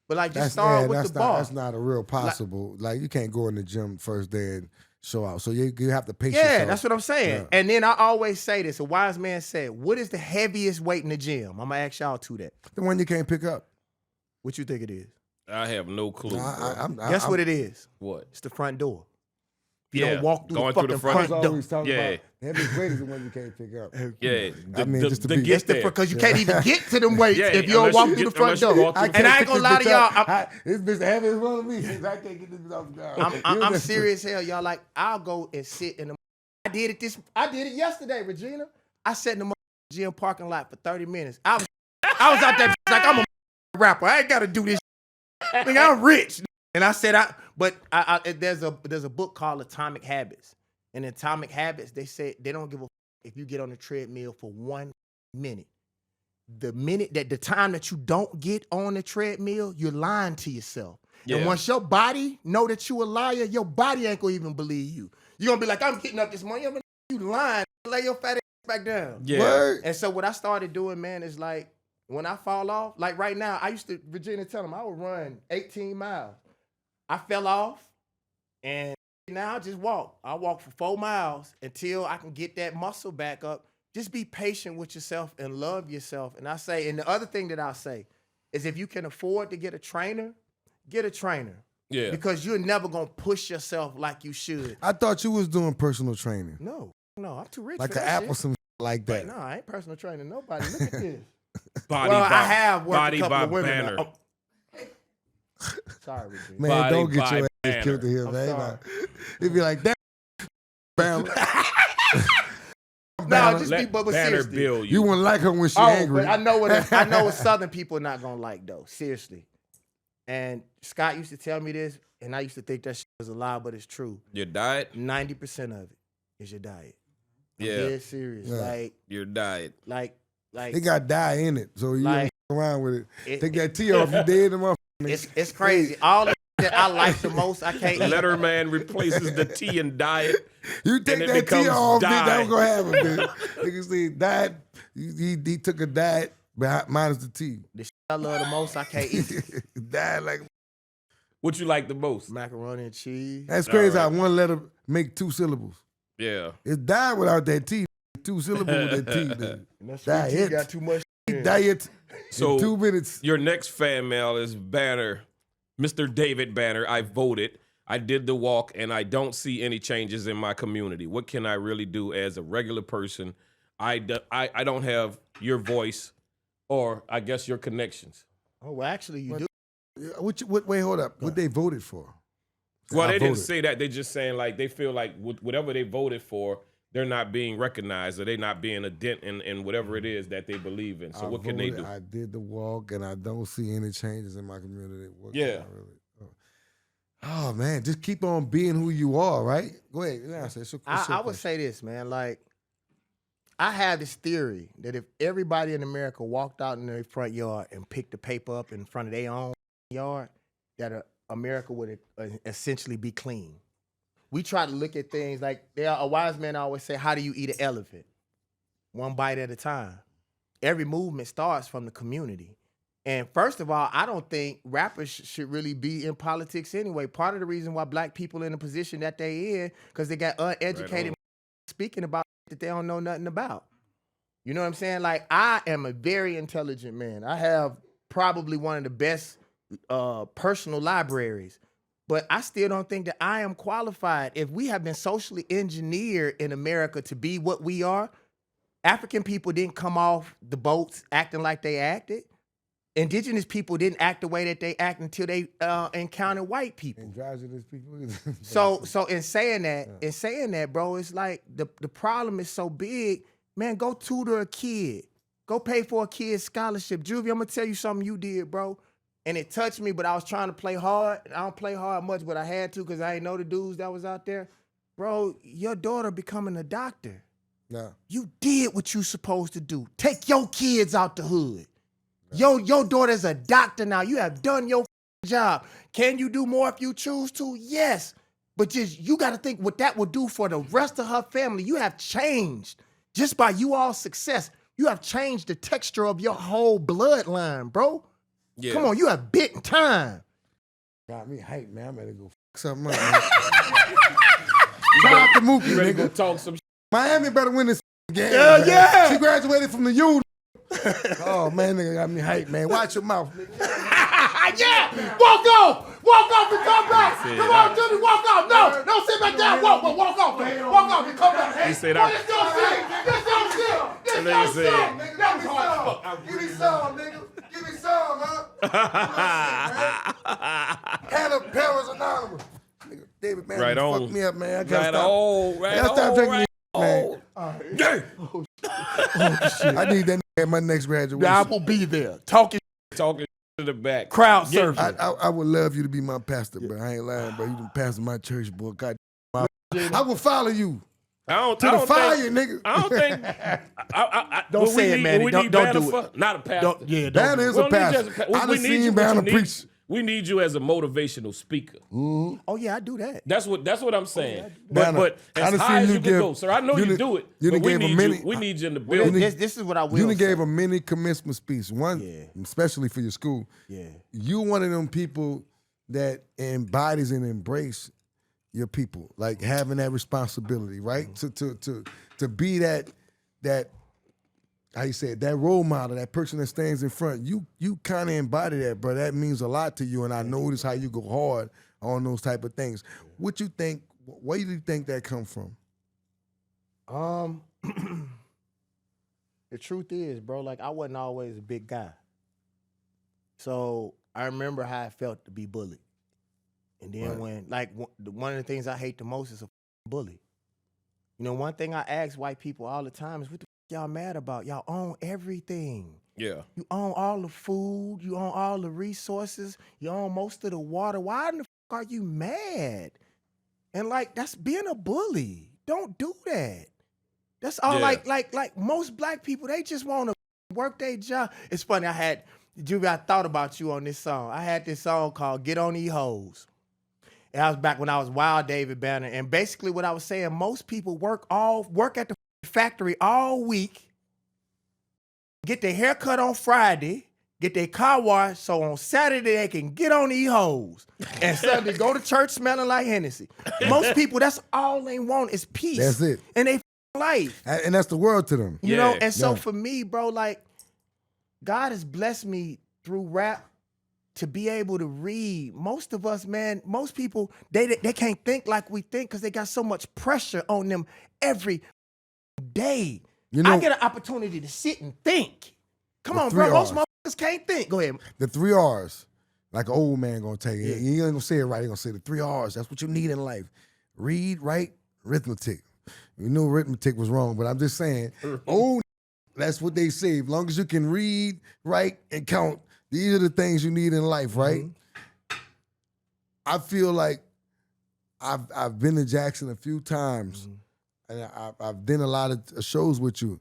But like, just start with the bar. That's not a real possible. Like, you can't go in the gym first day and show out. So you have to pace Yeah, yourself. that's what I'm saying. Yeah. And then I always say this. A wise man said, what is the heaviest weight in the gym? I'm going to ask y'all to that. The one you can't pick up. What you think it is? I have no clue. Guess what it is? What? It's the front door. If you Yeah, don't walk through going the through the fucking front front door. Always talking Yeah. about the heaviest weight is the one you can't pick up. Yeah. I mean, just to be- get It's the there. because you can't even get to them weights Yeah, if you don't unless walk you through get- the front unless you door. walk through the And I ain't pick gonna this lie to bitch y'all. up. This bitch heavy as one of me. I can't get this bitch off the ground. I'm serious as hell, y'all. Like, I'll go and sit in the. I did it yesterday, Regina. I sat in the gym parking lot for 30 minutes. I was out there like I'm a rapper. I ain't gotta do this. Nigga, I'm rich. And I said there's a book called Atomic Habits. And in Atomic Habits, they say they don't give a if you get on the treadmill for 1 minute. The time that you don't get on the treadmill, you're lying to yourself. Yeah. And once your body know that you a liar, your body ain't gonna even believe you. You're gonna be like, I'm getting up this morning. You lying. Lay your fat ass back down. Yeah. Word. And so what I started doing, man, is like when I fall off, like right now, I used to, Virginia tell them I would run 18 miles. I fell off and now I just walk. I walk for 4 miles until I can get that muscle back up. Just be patient with yourself and love yourself. And I say, and the other thing that I'll say is if you can afford to get a trainer, get a trainer. Yeah. Because you're never gonna push yourself like you should. I thought you was doing personal training. No, I'm too rich Like for an that app or shit. some like that. No, I ain't personal training nobody. Look at this. Body Well, by, I have worked body a couple by of women. banner. Oh. Sorry, Regina. Man, Body don't get by your banner. ass killed to here, I'm man. sorry. It'd be like that. Bam. No, just be, Let but banner seriously. bill you. You wouldn't like her when she Oh, angry. but I know what Southern people are not gonna like though. Seriously. And Scott used to tell me this, and I used to think that shit was a lie, but it's true. Your diet? 90% of it is your diet. I'm Yeah. dead serious. Yeah. Your diet. Like, It got dye in it, so you Like, don't around with it. it- Take that tea off, you dead the motherfucker. it's crazy. All the that I like the most, I can't eat. Letterman replaces the tea and diet. You take and it that tea becomes off, bitch, dye. that was gonna happen, bitch. Niggas see diet. He took a diet, but minus the tea. The shit I love the most, I can't eat. Diet like What you like the most? Macaroni and cheese. that's crazy. All right. How one letter make 2 syllables. Yeah. It's diet without that T. 2 syllables with that T. Dude. And that's Diet. sweet tea got too much. Diet. So in 2 minutes. your next fan mail is Banner, Mr. David Banner. I voted. I did the walk, and I don't see any changes in my community. What can I really do as a regular person? I don't have your voice, or I guess your connections. Oh, well, actually, you do. Wait, hold up. What they voted for? Well, I they didn't voted. say that. They're just saying like they feel like whatever they voted for, they're not being recognized, or they're not being a dent in whatever it is that they believe in. So I what can they voted, do? I did the walk, and I don't see any changes in my community. What can Yeah. I really? Oh man, just keep on being who you are, right? Go ahead. Yeah, I would say this, man. Like, I have this theory that if everybody in America walked out in their front yard and picked the paper up in front of their own yard, that America would essentially be clean. We try to look at things like a wise man always say, "How do you eat an elephant? One bite at a time." Every movement starts from the community. And first of all, I don't think rappers should really be in politics anyway. Part of the reason why black people in the position that they in, because they got uneducated speaking about that they don't know nothing about. You know what I'm saying? Like, I am a very intelligent man. I have probably one of the best personal libraries. But I still don't think that I am qualified. If we have been socially engineered in America to be what we are, African people didn't come off the boats acting like they acted. Indigenous people didn't act the way that they act until they encountered white people. Androgynous people. So in saying that, bro, it's like the problem is so big. Man, go tutor a kid. Go pay for a kid's scholarship. Juvie, I'm gonna tell you something you did, bro. And it touched me, but I was trying to play hard. I don't play hard much, but I had to because I didn't know the dudes that was out there. Bro, your daughter becoming a doctor. Nah. You did what you supposed to do. Take your kids out the hood. Your daughter's a doctor now. You have done your job. Can you do more if you choose to? Yes. But just you got to think what that would do for the rest of her family. You have changed. Just by you all's success, you have changed the texture of your whole bloodline, bro. Yeah. Come on, you have bitten time. Got me hyped, man. I'm ready to go fuck something up, man. Shout out to Mookie, You ready to go nigga. talk some Miami better win this game. Yeah, man. yeah. She graduated from the U. Oh, man, nigga got me hyped, man. Watch your mouth, nigga. Yeah! Walk off and come back! Come on, Jimmy, walk off! No, sit back down! Walk off, man! Walk off and come back! He said, Boy, this your shit! This your shit! This And your then he shit! said- Nigga, Give me some, nigga. Give me some, huh? Hannah Paris Anonymous. Nigga, David, man, Right you on. fucked me up, man. I gotta Right stop. on, right I gotta stop on, drinking right this, man. I need that nigga at my next graduation. I will be there. Talking Talking to the back. crowd Yeah, surfing. I would love you to be my pastor, but I ain't lying, bro. You done pastor my church, boy. God, I will follow you I to the don't fire, think, nigga. I don't think. Don't what say we it, need- Mannie. what we Don't- need don't Banner do it. for? Not a pastor. Banner is We a don't need pastor. just a I done we need seen you, but Banner you need- preach. We need you as a motivational speaker. Oh yeah, I do that. That's what I'm saying. Banner, But I as done high seen as you you can give- go, sir. I know you you done- do it. you done But we gave a need minute- you. We need you in the Well, building. this is what I will You done say. gave a mini commencement speech, one, Yeah. especially for your school. Yeah. You one of them people that embodies and embrace your people, like having that responsibility, right? To be that how you say it, that role model, that person that stands in front. You kind of embody that, bro. That means a lot to you, and I notice how you go hard on those type of things. What you think? Where do you think that come from? The truth is, bro, like I wasn't always a big guy. So I remember how it felt to be bullied. And then Right. when, like, one of the things I hate the most is a bully. You know, one thing I ask white people all the time is, what the y'all mad about? Y'all own everything. Yeah. You own all the food. You own all the resources. You own most of the water. Why in the are you mad? And like, that's being a bully. Don't do that. That's all. Yeah. Like most black people, they just want to work their job. It's funny. Juvie, I thought about you on this song. I had this song called "Get on These Hoes." And I was back when I was Wild David Banner. And basically, what I was saying, most people work at the factory all week, get their hair cut on Friday, get their car washed, so on Saturday they can get on these hoes. And Sunday go to church smelling like Hennessy. Most people, that's all they want is peace. That's it. And they life. And that's the world to them. You know, Yeah. and so Yeah. for me, bro, like, God has blessed me through rap to be able to read. Most of us, man, most people, they can't think like we think because they got so much pressure on them every day. You know, I get an opportunity to sit and think. Come The on, bro. three Most Rs. motherfuckers can't think. Go ahead. the 3 R's, like an old man gonna tell you. Yeah. He ain't gonna say it right. He gonna say the 3 R's. That's what you need in life. Read, write, arithmetic. You knew arithmetic was wrong, but I'm just saying, old, that's what they say. As long as you can read, write, and count, these are the things you need in life, right? I feel like I've been to Jackson a few times, and I've done a lot of shows with you.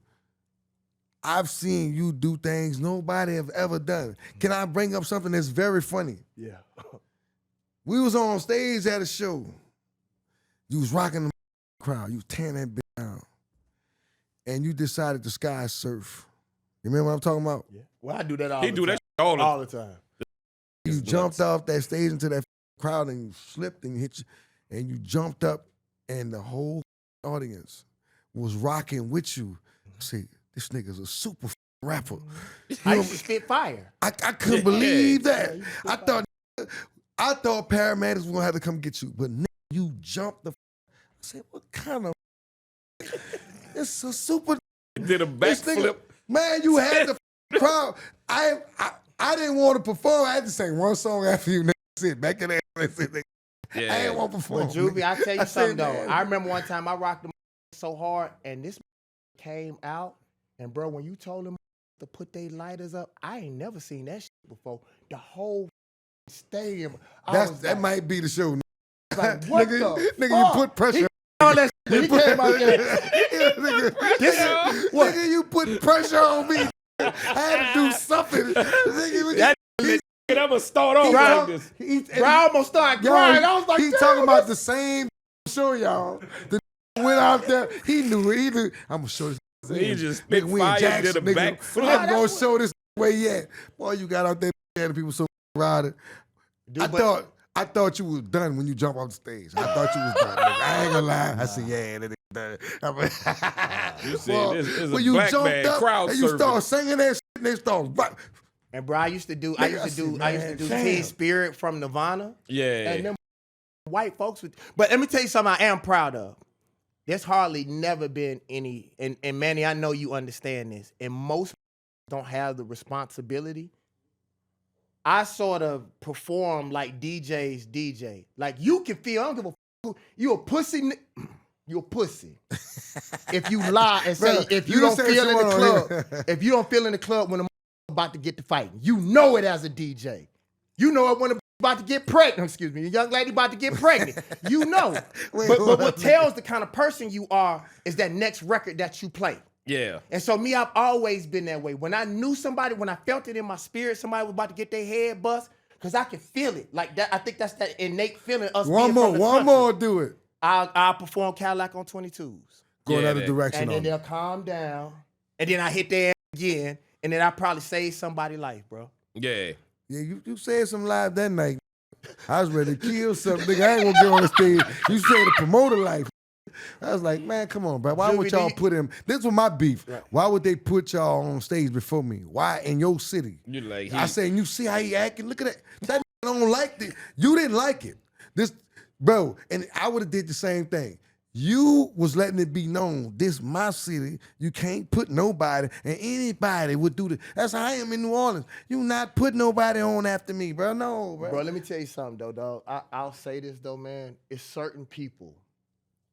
I've seen you do things nobody have ever done. Can I bring up something that's very funny? Yeah. We was on stage at a show. You was rocking the crowd. You was tearing that bitch down. And you decided to sky surf. You remember what I'm talking about? Yeah. Well, I do that all He the do time. that shit all the all the time. You jumped off that stage into that crowd and you slipped and hit you, and you jumped up and the whole audience was rocking with you. See, this nigga's a super rapper. I used to spit fire. I couldn't believe that. I thought paramedics were gonna have to come get you, but nigga, you jumped the. I said, what kind of? It's a super. did a This nigga- backflip. Man, you had the crowd. I didn't want to perform. I had to sing one song after you. Nigga, sit back in there. I didn't want to perform. But Juvie, I tell you I said, something though. man. I remember one time I rocked the so hard, and this came out, and bro, when you told him to put their lighters up. I ain't never seen that shit before. The whole stadium. That might be the show. Like, what nigga, the you fuck? put pressure. All that shit. He came out there. Nigga, you put pressure on me. I had to do something. Nigga, I'm gonna start off like this. Bro, I almost started crying. I was like, he talking about the same show, y'all. The went out there. He knew it. He knew. I'm gonna show this. He just spit fire, did a backflip. I'm gonna show this where he at. Boy, you got out there and people so routed. I thought you was done when you jump off the stage. I thought you was done. Nigga. I ain't gonna lie. I said, yeah, that done. You said this is a when you black jumped man up crowd and you service. start singing that shit, and they start right. And bro, I used to do Teen Spirit from Nirvana. Yeah. And them white folks would, but let me tell you something I am proud of. There's hardly never been any, and Manny, I know you understand this, and most don't have the responsibility. I sort of perform like DJs DJ. Like you can feel, I don't give a fuck, you a pussy, you a pussy. If you lie and say, Bro, if you don't feel in the club, if you don't feel in the club when a about to get to fighting, you know it as a DJ. You know it when a about to get pregnant, excuse me, a young lady about to get pregnant. You know. But what tells the kind of person you are is that next record that you play. Yeah. And so me, I've always been that way. When I knew somebody, when I felt it in my spirit, somebody was about to get their head bust, because I can feel it. Like that, I think that's that innate feeling us One being from the country. more, do it. I'll perform Cadillac on 22s. Go another direction And on then they'll it. calm down. And then I hit their ass again. And then I probably save somebody's life, bro. Yeah. Yeah, you said some live that night. I was ready to kill something. Nigga, I ain't gonna get on the stage. You said to promote a life. I was like, man, come on, bro. Why would y'all put him? This was my beef. Right. Why would they put y'all on stage before me? Why in your city? You like I said, and you see how he acting? Look at that. That don't like it. You didn't like it. This, bro, and I would have did the same thing. You was letting it be known, this my city. You can't put nobody, and anybody would do this. That's how I am in New Orleans. You not put nobody on after me, bro. No, bro. Bro, let me tell you something, though, dog. I'll say this, though, man. It's certain people,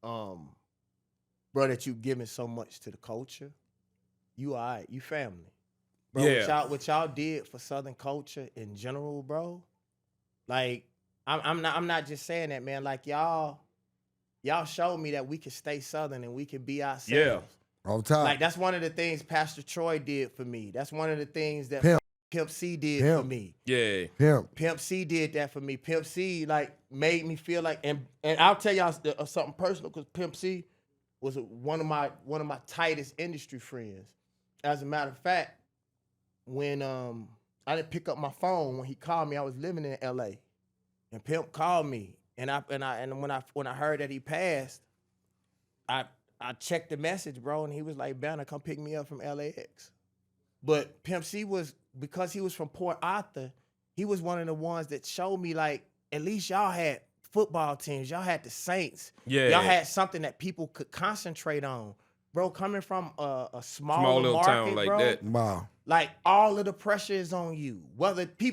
bro, that you giving so much to the culture. You all right. You family. Bro, yeah. what y'all did for Southern culture in general, bro, like, I'm not just saying that, man. Like, y'all showed me that we can stay Southern and we can be ourselves. Yeah. On top. Like, that's one of the things Pastor Troy did for me. That's one of the things that Pimp C did for me. Yeah. Pimp C did that for me. Pimp C, like, made me feel like, and I'll tell y'all something personal, because Pimp C was one of my tightest industry friends. As a matter of fact, when I didn't pick up my phone when he called me, I was living in LA, and Pimp called me. And when I heard that he passed, I checked the message, bro, and he was like, "Banner, come pick me up from LAX." But Pimp C was, because he was from Port Arthur, he was one of the ones that showed me, like, at least y'all had football teams, y'all had the Saints, y'all had something that people could concentrate on, bro. Coming from a small little market, town like bro, that, wow, like all of the pressure is on you.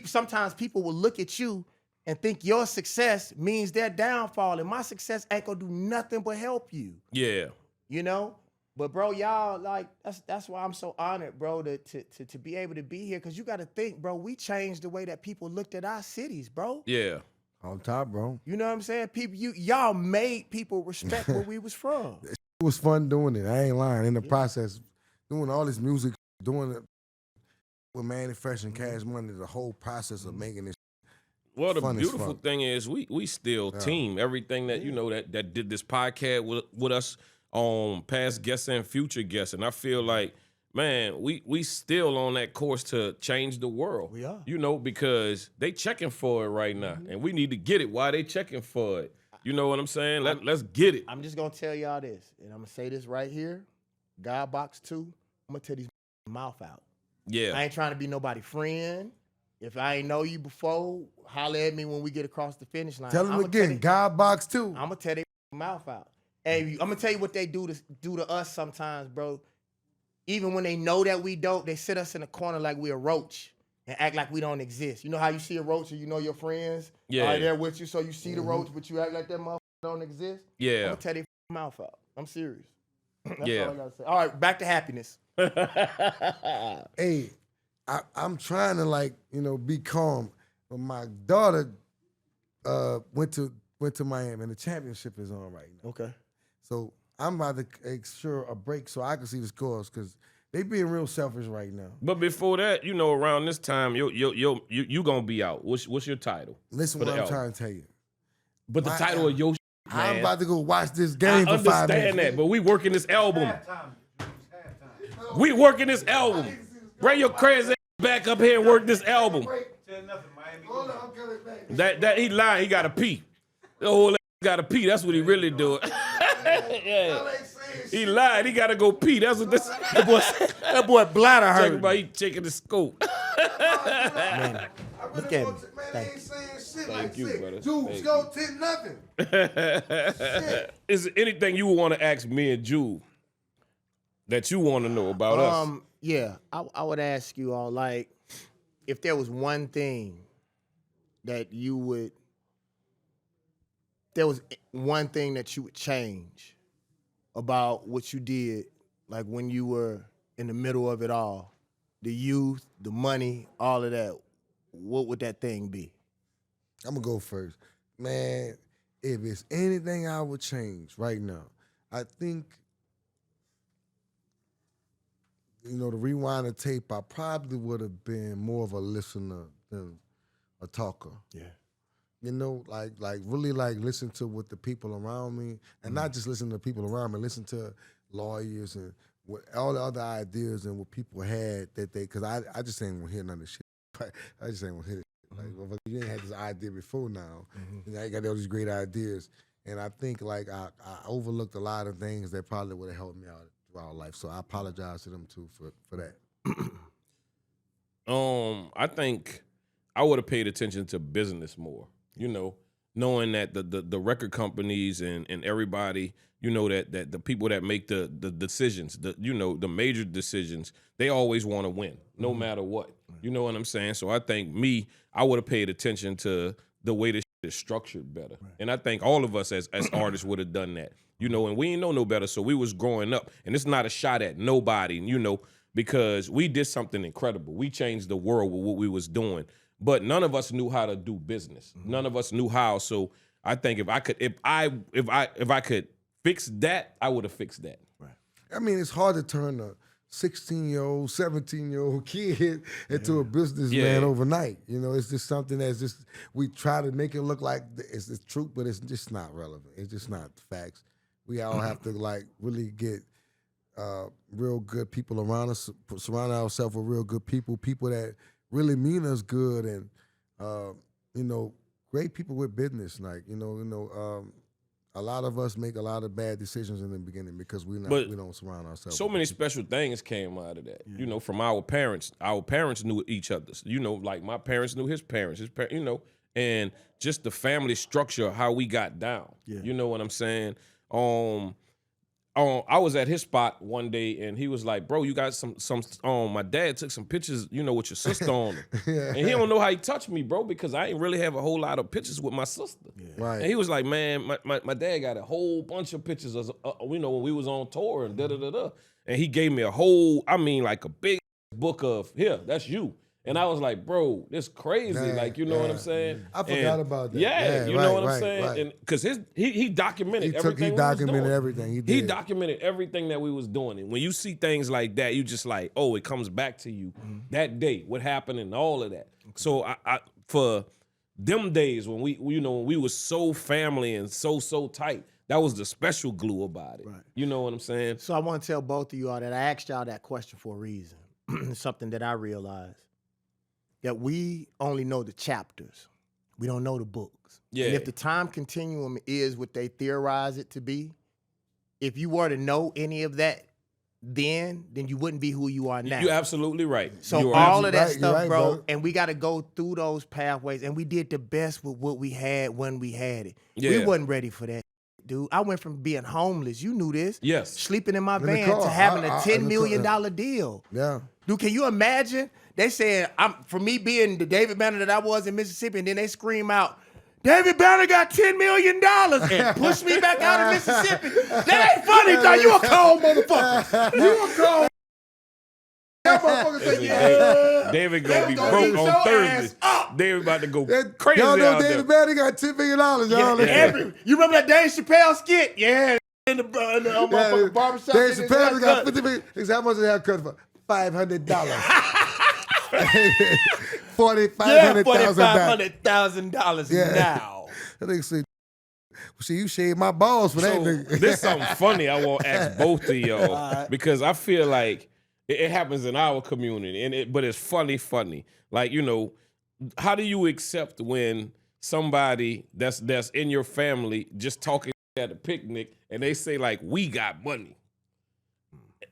Sometimes people will look at you and think your success means their downfall, and my success ain't gonna do nothing but help you. Yeah. You know? But bro, y'all, like, that's why I'm so honored, bro, to be able to be here. Cause you gotta think, bro, we changed the way that people looked at our cities, bro. Yeah. On top, bro. You know what I'm saying? Y'all made people respect where we was from. It was fun doing it. I ain't lying. In the process, doing all this music, doing it with Mannie Fresh and Cash Money, the whole process of making this. Well, the beautiful thing is we still team. Everything that, you know, that did this podcast with us on past guests and future guests. And I feel like, man, we still on that course to change the world. We are. You know, because they checking for it right now. And we need to get it. Why they checking for it? You know what I'm saying? Let's get it. I'm just gonna tell y'all this, and I'm gonna say this right here. God Box 2, I'm gonna tell these mouth out. Yeah. I ain't trying to be nobody's friend. If I ain't know you before, holler at me when we get across the finish line. Tell them again, God Box 2. I'm gonna tell their mouth out. Hey, I'm gonna tell you what they do to us sometimes, bro. Even when they know that we don't, they sit us in a corner like we're a roach and act like we don't exist. You know how you see a roach and you know your friends are there with you, so you see the roach, but you act like that motherfucker don't exist? Yeah. I'm gonna tell their mouth out. I'm serious. That's Yeah. all I gotta say. All right, back to happiness. Hey, I'm trying to like, be calm. But my daughter went to Miami and the championship is on right now. Okay. So I'm about to ensure a break so I can see the scores because they being real selfish right now. But before that, around this time, you gonna be out. What's your title? Listen for what the I'm album? trying to tell you. But the title of your man. I'm about to go watch this I game for 5 minutes. understand that, but we working this album. We working this album. Bring your crazy ass back up here and work this album. Hold on, I'm coming back. That he lying. He got to pee. The whole ass got to pee. That's what he really doing. Yeah. He lied. He got to go pee. That's what this. That boy bladder Talking hurt. about he checking the scope. Man, look at me. Thank you, brother. Dude, Thank go 10-0. Is there anything you want to ask me and Juve that you want to know about us? Yeah, I would ask you all, like, if there was one thing that you would, there was one thing that you would change about what you did, like when you were in the middle of it all, the youth, the money, all of that, what would that thing be? I'm going to go first. Man, if it's anything I would change right now, I think, to rewind the tape, I probably would have been more of a listener than a talker. Yeah. Like really like listen to what the people around me, and not just listen to people around me, listen to lawyers and what all the other ideas and what people had that they, because I just ain't want to hear none of this shit. I just ain't want to hear it. Like, you ain't had this idea before now. And now you got all these great ideas. And I think like I overlooked a lot of things that probably would have helped me out throughout life. So I apologize to them too for that. I think I would have paid attention to business more, knowing that the record companies and everybody, that the people that make the decisions, the major decisions, they always want to win, no matter what. You know what I'm saying? So I think I would have paid attention to the way this shit is structured better. Right. And I think all of us as artists would have done that, and we ain't know no better. So we was growing up, and it's not a shot at nobody, because we did something incredible. We changed the world with what we was doing. But none of us knew how to do business. None of us knew how. So I think if I could fix that, I would have fixed that. Right. I mean, it's hard to turn a 16-year-old, 17-year-old kid into a businessman overnight. It's just something that's just, we try to make it look like it's the truth, but it's just not relevant. It's just not the facts. We all have to like really get real good people around us, surround ourselves with real good people that really mean us good, and great people with business. Like a lot of us make a lot of bad decisions in the beginning because we don't surround ourselves. So many special things came out of that. From our parents. Our parents knew each other's. Like my parents knew his parents. And just the family structure, how we got down. Yeah. You know what I'm saying? I was at his spot one day and he was like, bro, you got some my dad took some pictures, with your sister on them. And he don't know how he touched me, bro, because I ain't really have a whole lot of pictures with my sister. Yeah. Right. And he was like, man, my dad got a whole bunch of pictures of, when we was on tour and da-da-da-da. And he gave me like a big book of, here, that's you. And I was like, bro, this crazy. Like, you know what I'm saying? I forgot about that. Yeah, you know what I'm saying? Right. And because he documented everything. He documented everything. He did. He documented everything that we was doing. And when you see things like that, you just like, oh, it comes back to you that day, what happened and all of that. Okay. So I for them days when we was so family and so tight, that was the special glue about it. Right. You know what I'm saying? So I want to tell both of you all that I asked y'all that question for a reason. Something that I realized. That we only know the chapters. We don't know the books. Yeah. And if the time continuum is what they theorize it to be, if you were to know any of that then you wouldn't be who you are now. You're absolutely right. So all of that stuff, bro, and we got to go through those pathways, and we did the best with what we had when we had it. Yeah. We wasn't ready for that. Dude, I went from being homeless, you knew this, yes, sleeping in my van to having a $10 million deal. Yeah. Dude, can you imagine? They said, for me being the David Banner that I was in Mississippi, and then they scream out, David Banner got $10 million and pushed me back out of Mississippi. That ain't funny, though. You a cold motherfucker. You a cold That motherfucker say, Listen, yeah. David gonna be gonna broke get on your Thursday. ass up. David about to go That- crazy y'all know out there. David Mannie got $10 million, y'all. You remember that Dave Chappelle skit? Yeah. In the motherfucking barbershop. Dave getting his Chappelle got haircut. $50 million. He said, how much did that cut for? $500. $4,500,000 Yeah. now. That nigga said, see, you shaved my balls for that So nigga. this something funny I want to ask both of y'all because I feel like it happens in our community, but it's funny. Like, you know, how do you accept when somebody that's in your family just talking at a picnic and they say like, we got money?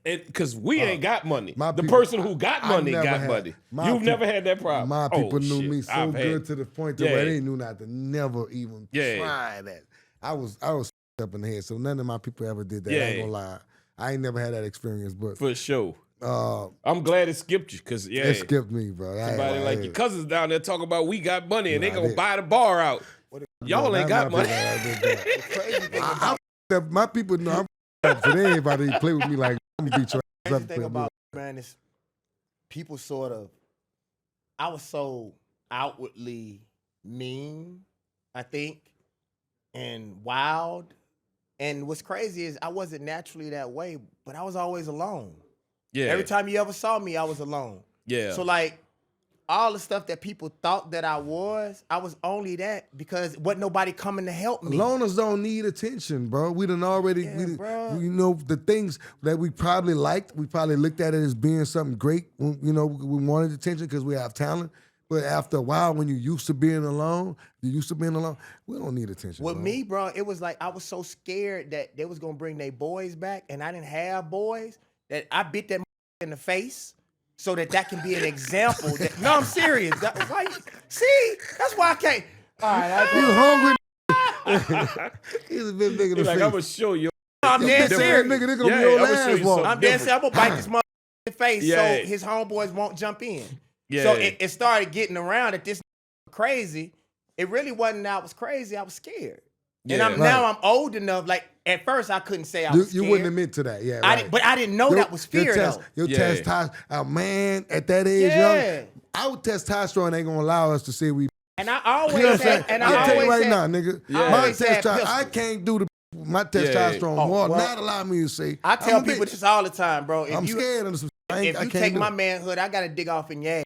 Because we ain't got money. The people- person who got money never got had- money. my You've people- never had that problem. My people knew me so I've good had- to the point that where they knew not to never even try that. I was up in the head, so none of my people ever did that. I ain't gonna lie. I ain't never had that experience, but For sure. I'm glad it skipped you because it skipped me, bro. Somebody like your cousins down there talking about we got money and they gonna did. buy the bar out. Y'all ain't got money. My people know I'm so they ain't about to play with me like I'm gonna beat your ass Crazy up. thing about man is people sort of. I was so outwardly mean, I think, and wild. And what's crazy is I wasn't naturally that way, but I was always alone. Yeah. Every time you ever saw me, I was alone. Yeah. So like all the stuff that people thought that I was only that because wasn't nobody coming to help me. Loners don't need attention, bro. We done already, you know, the things that we probably liked, we probably looked at it as being something great. You know, we wanted attention because we have talent. But after a while, when you're used to being alone, we don't need attention. With bro. me, bro, it was like I was so scared that they was gonna bring their boys back, and I didn't have boys, that I bit that in the face so that can be an example. No, I'm serious. See, that's why I can't. All right, You hungry? He's a big nigga in the He's like, face. I'm gonna show you. I'm dead That serious. nigga, they gonna Yeah, be your I'ma show last you one. something. I'm dead serious. I'm gonna bite this mother in the face Yeah. so his homeboys won't jump in. Yeah. So it started getting around that this crazy. It really wasn't that I was crazy. I was scared. And Yeah. now I'm old enough. Like at first I couldn't say I was You scared. wouldn't admit to that, yeah. Right. But I didn't know that was fear though. Your Yeah. testosterone, a man at that age, Yeah. young, our testosterone ain't gonna allow us to say we. And I You know what always I'm said, saying? and I'll I tell you always right said, now, nigga. Yeah. My always had testosterone, I pistol. can't do my testosterone Oh, will well, not allow me to say. I tell I'm a people bitch. this all the time, bro. I'm scared of some. I If you can't take do my it. manhood, I gotta dig off in your ass.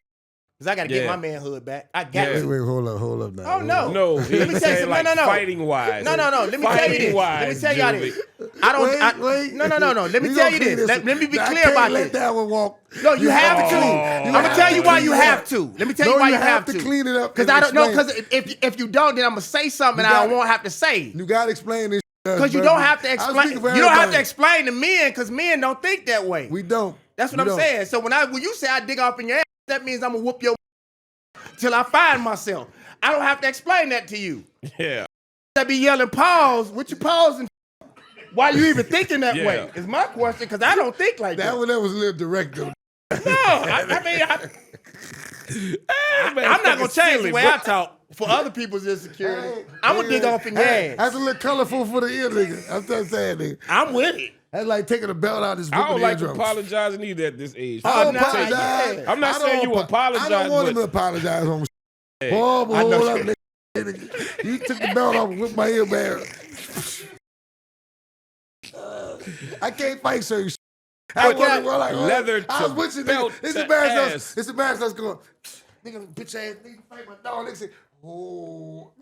Cause I gotta get Yeah. my manhood back. I got Yeah. to. Wait, hold up now. Oh no. No, Let me tell you saying something. like No. fighting wise. No. Let me tell you this. Let me tell y'all this. I don't. Wait. No. Let me We tell gonna you clean this. Let me be I clear can't about let this. that one walk. No, you have to. I'm gonna tell you why you have to. Let me tell you No, why you you have to. clean it up. Because and I don't know. explain. Because if you don't, then I'm gonna say something You and I got- won't have to say. You gotta explain this. Because you don't have to explain. You don't have to explain. explain to men because men don't think that way. We don't. That's what We I'm don't. saying. So when you say I dig off in your ass, that means I'm gonna whoop your till I find myself. I don't have to explain that to you. Yeah. I be yelling pause. What you pausing? Why you even thinking that Yeah. way? Is my question because I don't think like that. That was a little direct though. No, I'm not gonna change the way I talk for other people's insecurity. I'm gonna dig off in your ass. That's a little colorful for the ear, nigga. I'm just saying, nigga. I'm with it. That's like taking the belt out of his I don't like eardrums. apologizing either at this age. I don't no, apologize. yeah. I'm not I saying don't you apologize, I don't want but- him to apologize on Hey, horrible, I know hold up, you- nigga. You took the belt off and whipped my ear back. I can't fight so you. I Put wasn't that like, leather I was to with you, belt nigga. It's to embarrassing ass. us. It's embarrassing us going, nigga, bitch ass, nigga, fight my dog. Nigga say, oh.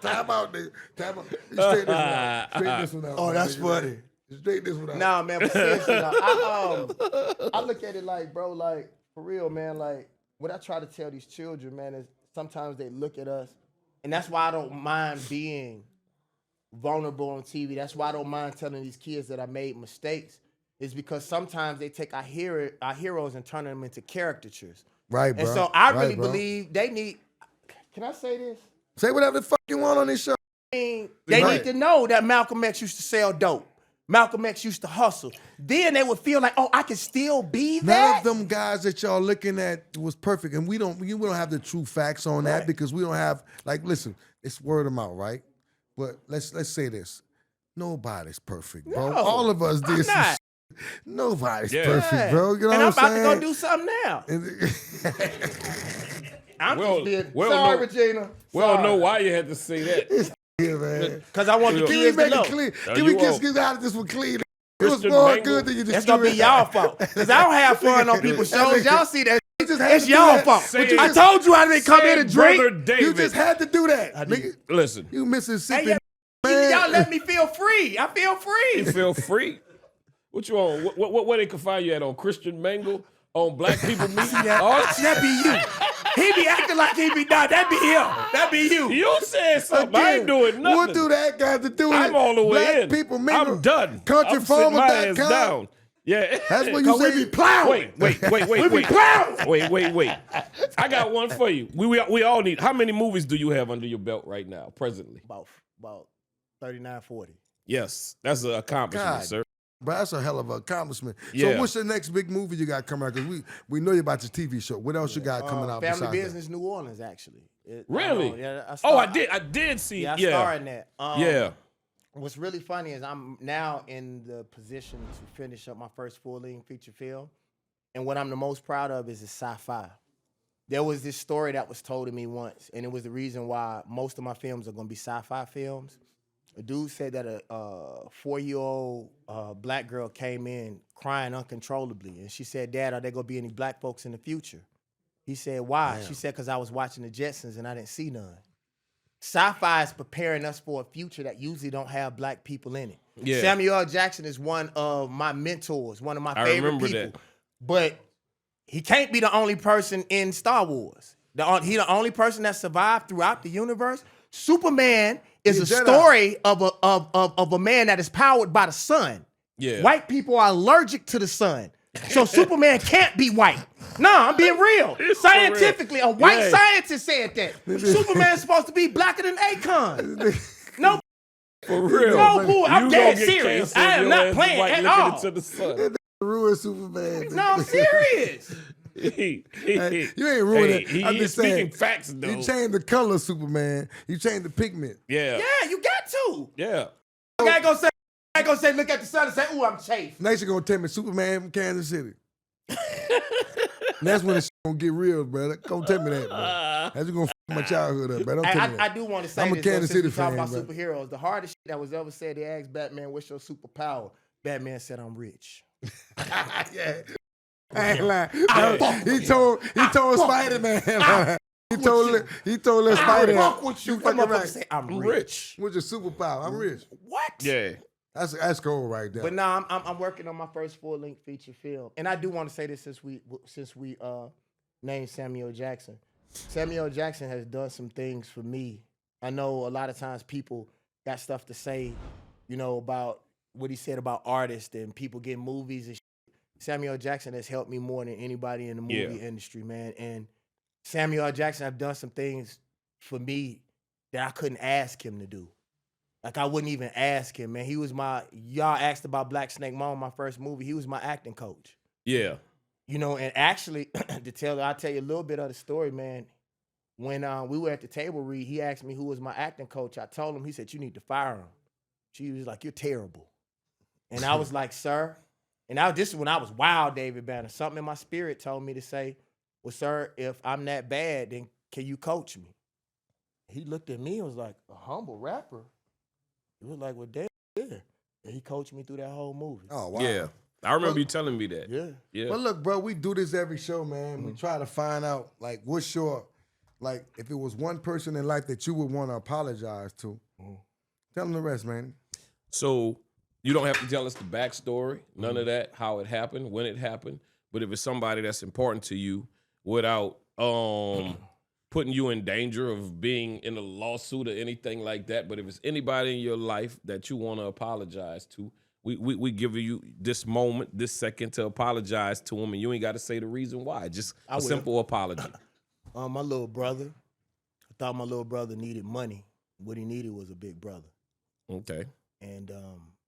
Time out, nigga. Time out. You straight this one out. Straight this one out. Oh, that's nigga. funny. Straight this one out. Nah, man, but seriously, I look at it like, bro, like, for real, man, like, what I try to tell these children, man, is sometimes they look at us, and that's why I don't mind being vulnerable on TV. That's why I don't mind telling these kids that I made mistakes, is because sometimes they take our heroes and turn them into caricatures. Right, bro. And so I Right, really bro. believe they need, can I say this? Say whatever the fuck you want on this show. They Right. need to know that Malcolm X used to sell dope. Malcolm X used to hustle. Then they would feel like, oh, I can still be None that. of them guys that y'all looking at was perfect, and we don't have the true facts on that Right. because we don't have listen, it's word of mouth, right? But let's say this: nobody's perfect, bro. No, All of us I'm did some not. shit Nobody's Yeah. perfect, bro. You know and what I'm I'm about saying? to go do something now. I'm Well, just being well, sorry, no. Regina. We don't know Sorry. why you had to say that. Yeah, man. Because I want the Can we kids to make know. it clean? No, Can we you get won't. out of this one clean? It was Christian more Mingle. good than you just It's gonna be y'all fault. Because I don't have fun on people's shows. Y'all see that. It's y'all fault. Say I it. told you I didn't come Say in it, and drink. Brother David. You just had to do that. I did. Nigga, Listen, you Mississippi, Hey, man. y'all let me feel free. I feel you free. feel free. What you on? Where they can find you at? On Christian Mingle? On Black People Meet? That be you. He be acting like he be done. That be him. That be you. You said something. I ain't doing nothing. What do that got to do with it? I'm all the way Black in. people mingle. I'm done. I'm sitting my ass Countryfarmer.com. down. Yeah. That's what you say. We be plowing. Wait. We be plowing. Wait. I got one for you. We all need. How many movies do you have under your belt right now, presently? About 39, 40. Yes, that's an accomplishment, God. sir. But that's a hell of an accomplishment. Yeah. So what's your next big movie you got coming out? Because we know you about your TV show. What else you got coming out Family besides Business, New Orleans, actually. Really? Yeah. I did see. Yeah, I Yeah. starred in that. Yeah. What's really funny is I'm now in the position to finish up my first full-length feature film. And what I'm the most proud of is sci-fi. There was this story that was told to me once, and it was the reason why most of my films are going to be sci-fi films. A dude said that a 4-year-old black girl came in crying uncontrollably, and she said, "Dad, are there going to be any black folks in the future?" He said, "Why?" Damn. She said, "Because I was watching the Jetsons and I didn't see none." Sci-fi is preparing us for a future that usually don't have black people in it. Yeah. Samuel L. Jackson is one of my mentors, one of my I favorite remember people. that. But he can't be the only person in Star Wars. He the only person that survived throughout the universe. Superman is a He's a Jedi. story of a man that is powered by the sun. Yeah. White people are allergic to the sun. So Superman can't be white. No, I'm being real. It's for real. Scientifically, a white Yeah. scientist said that. Superman's supposed to be blacker than Akon. No, For real. no, boo. I'm You dead gonna get serious. canceled I am your not ass playing white at looking all. into the sun. Ruin Superman. No, I'm serious. Hey, you ain't ruining it. I'm He is just saying. speaking facts, though. You changed the color of Superman. You changed the pigment. Yeah. Yeah, you got to. Yeah. I ain't gonna say, look at the sun and say, ooh, I'm chafed. Next, you're going to tell me Superman from Kansas City. That's when it's gonna get real, brother. Don't tell me that, bro. That's gonna f my childhood up, bro. Don't tell me that. I do want to say I'm a this, though, Kansas since City we talking fan, about bro. superheroes. The hardest shit that was ever said, they asked Batman, what's your superpower? Batman said, I'm rich. Yeah. I ain't lying. He told Spider-Man. He told little Spider. Fuck with you. That fucking motherfucker right. say, I'm I'm rich. rich. What's your superpower? I'm rich. What? Yeah. That's cold right there. But now I'm working on my first full-length feature film. And I do want to say this since we named Samuel Jackson. Samuel Jackson has done some things for me. I know a lot of times people got stuff to say, you know, about what he said about artists and people getting movies and shit. Samuel Jackson has helped me more than anybody in the movie industry, man. And Samuel L. Jackson have done some things for me that I couldn't ask him to do. Like, I wouldn't even ask him, man. He was y'all asked about Black Snake Moan, my first movie. He was my acting coach. Yeah. You know, and actually, I'll tell you a little bit of the story, man. When we were at the table read, he asked me who was my acting coach. I told him, he said, you need to fire him. She was like, you're terrible. And I was like, sir. And this is when I was wild, David Banner. Something in my spirit told me to say, well, sir, if I'm that bad, then can you coach me? He looked at me and was like, a humble rapper? He was like, well, damn, yeah. And he coached me through that whole movie. Oh wow. Yeah. I remember you telling me that. Yeah. Yeah. Well, look, bro, we do this every show, man. We try to find out, like, what's your, like, if it was one person in life that you would want to apologize to, tell them the rest, man. So you don't have to tell us the backstory, none of that, how it happened, when it happened. But if it's somebody that's important to you without putting you in danger of being in a lawsuit or anything like that, but if it's anybody in your life that you want to apologize to, we give you this moment, this second to apologize to them, and you ain't got to say the reason why. Just a simple apology. My little brother, I thought my little brother needed money. What he needed was a big brother. Okay. And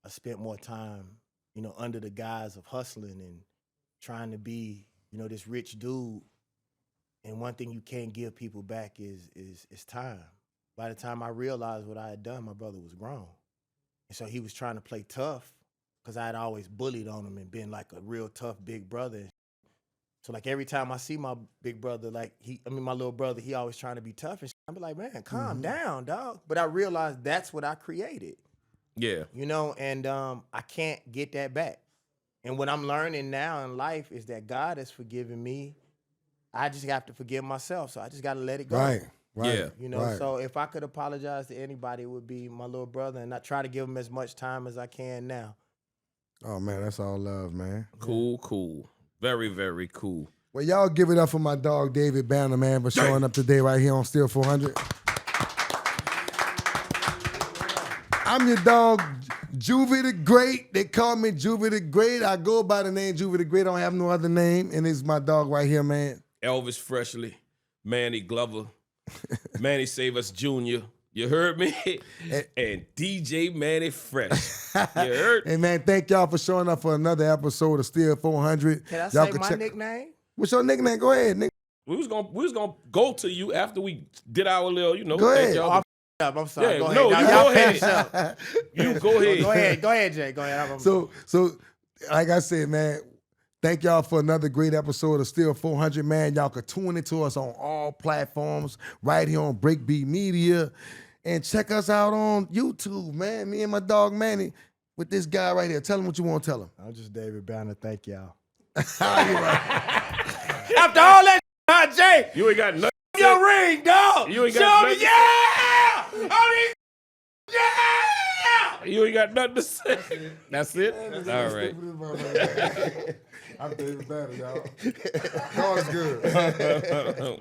I spent more time, you know, under the guise of hustling and trying to be, you know, this rich dude. And one thing you can't give people back is time. By the time I realized what I had done, my brother was grown. And so he was trying to play tough because I had always bullied on him and been like a real tough big brother. So like every time I see my big brother, like my little brother, he always trying to be tough and shit. I be like, man, calm down, dog. But I realized that's what I created. Yeah. You know, and I can't get that back. And what I'm learning now in life is that God has forgiven me. I just have to forgive myself. So I just got to let it go. Right. Yeah. You know, so if I could apologize to anybody, it would be my little brother, and I try to give him as much time as I can now. Oh man, that's all love, man. Cool. Very, very cool. Well, y'all give it up for my dog David Banner, man, for showing up today right here on Still 400. I'm your dog, Juvie the Great. They call me Juvie the Great. I go by the name Juvie the Great. I don't have no other name, and it's my dog right here, man. Elvis Presley, Manny Glover, Manny Save Us Jr., you heard me? And DJ Mannie Fresh. You heard? Hey, man, thank y'all for showing up for another episode of Still 400. Can I Y'all say my nickname? What's your nickname? Go ahead, nigga. We was gonna go to you after we did our little, Go thank ahead. y'all. I'm sorry. Yeah, Go no, ahead. you Y'all go ahead. finish up. You go ahead. Go ahead, Jay. Go ahead. So, like I said, man, thank y'all for another great episode of Still 400, man. Y'all can tune into us on all platforms right here on Breakbeat Media. And check us out on YouTube, man. Me and my dog Manny with this guy right here. Tell him what you want to tell him. I'm just David Banner. Thank y'all. All right. After all that, Jay, You ain't got nothing. your ring, dog. You ain't got Show nothing. me, yeah. All these, yeah. You ain't got nothing to say. That's it? All right. I'm David Banner, y'all. God is good.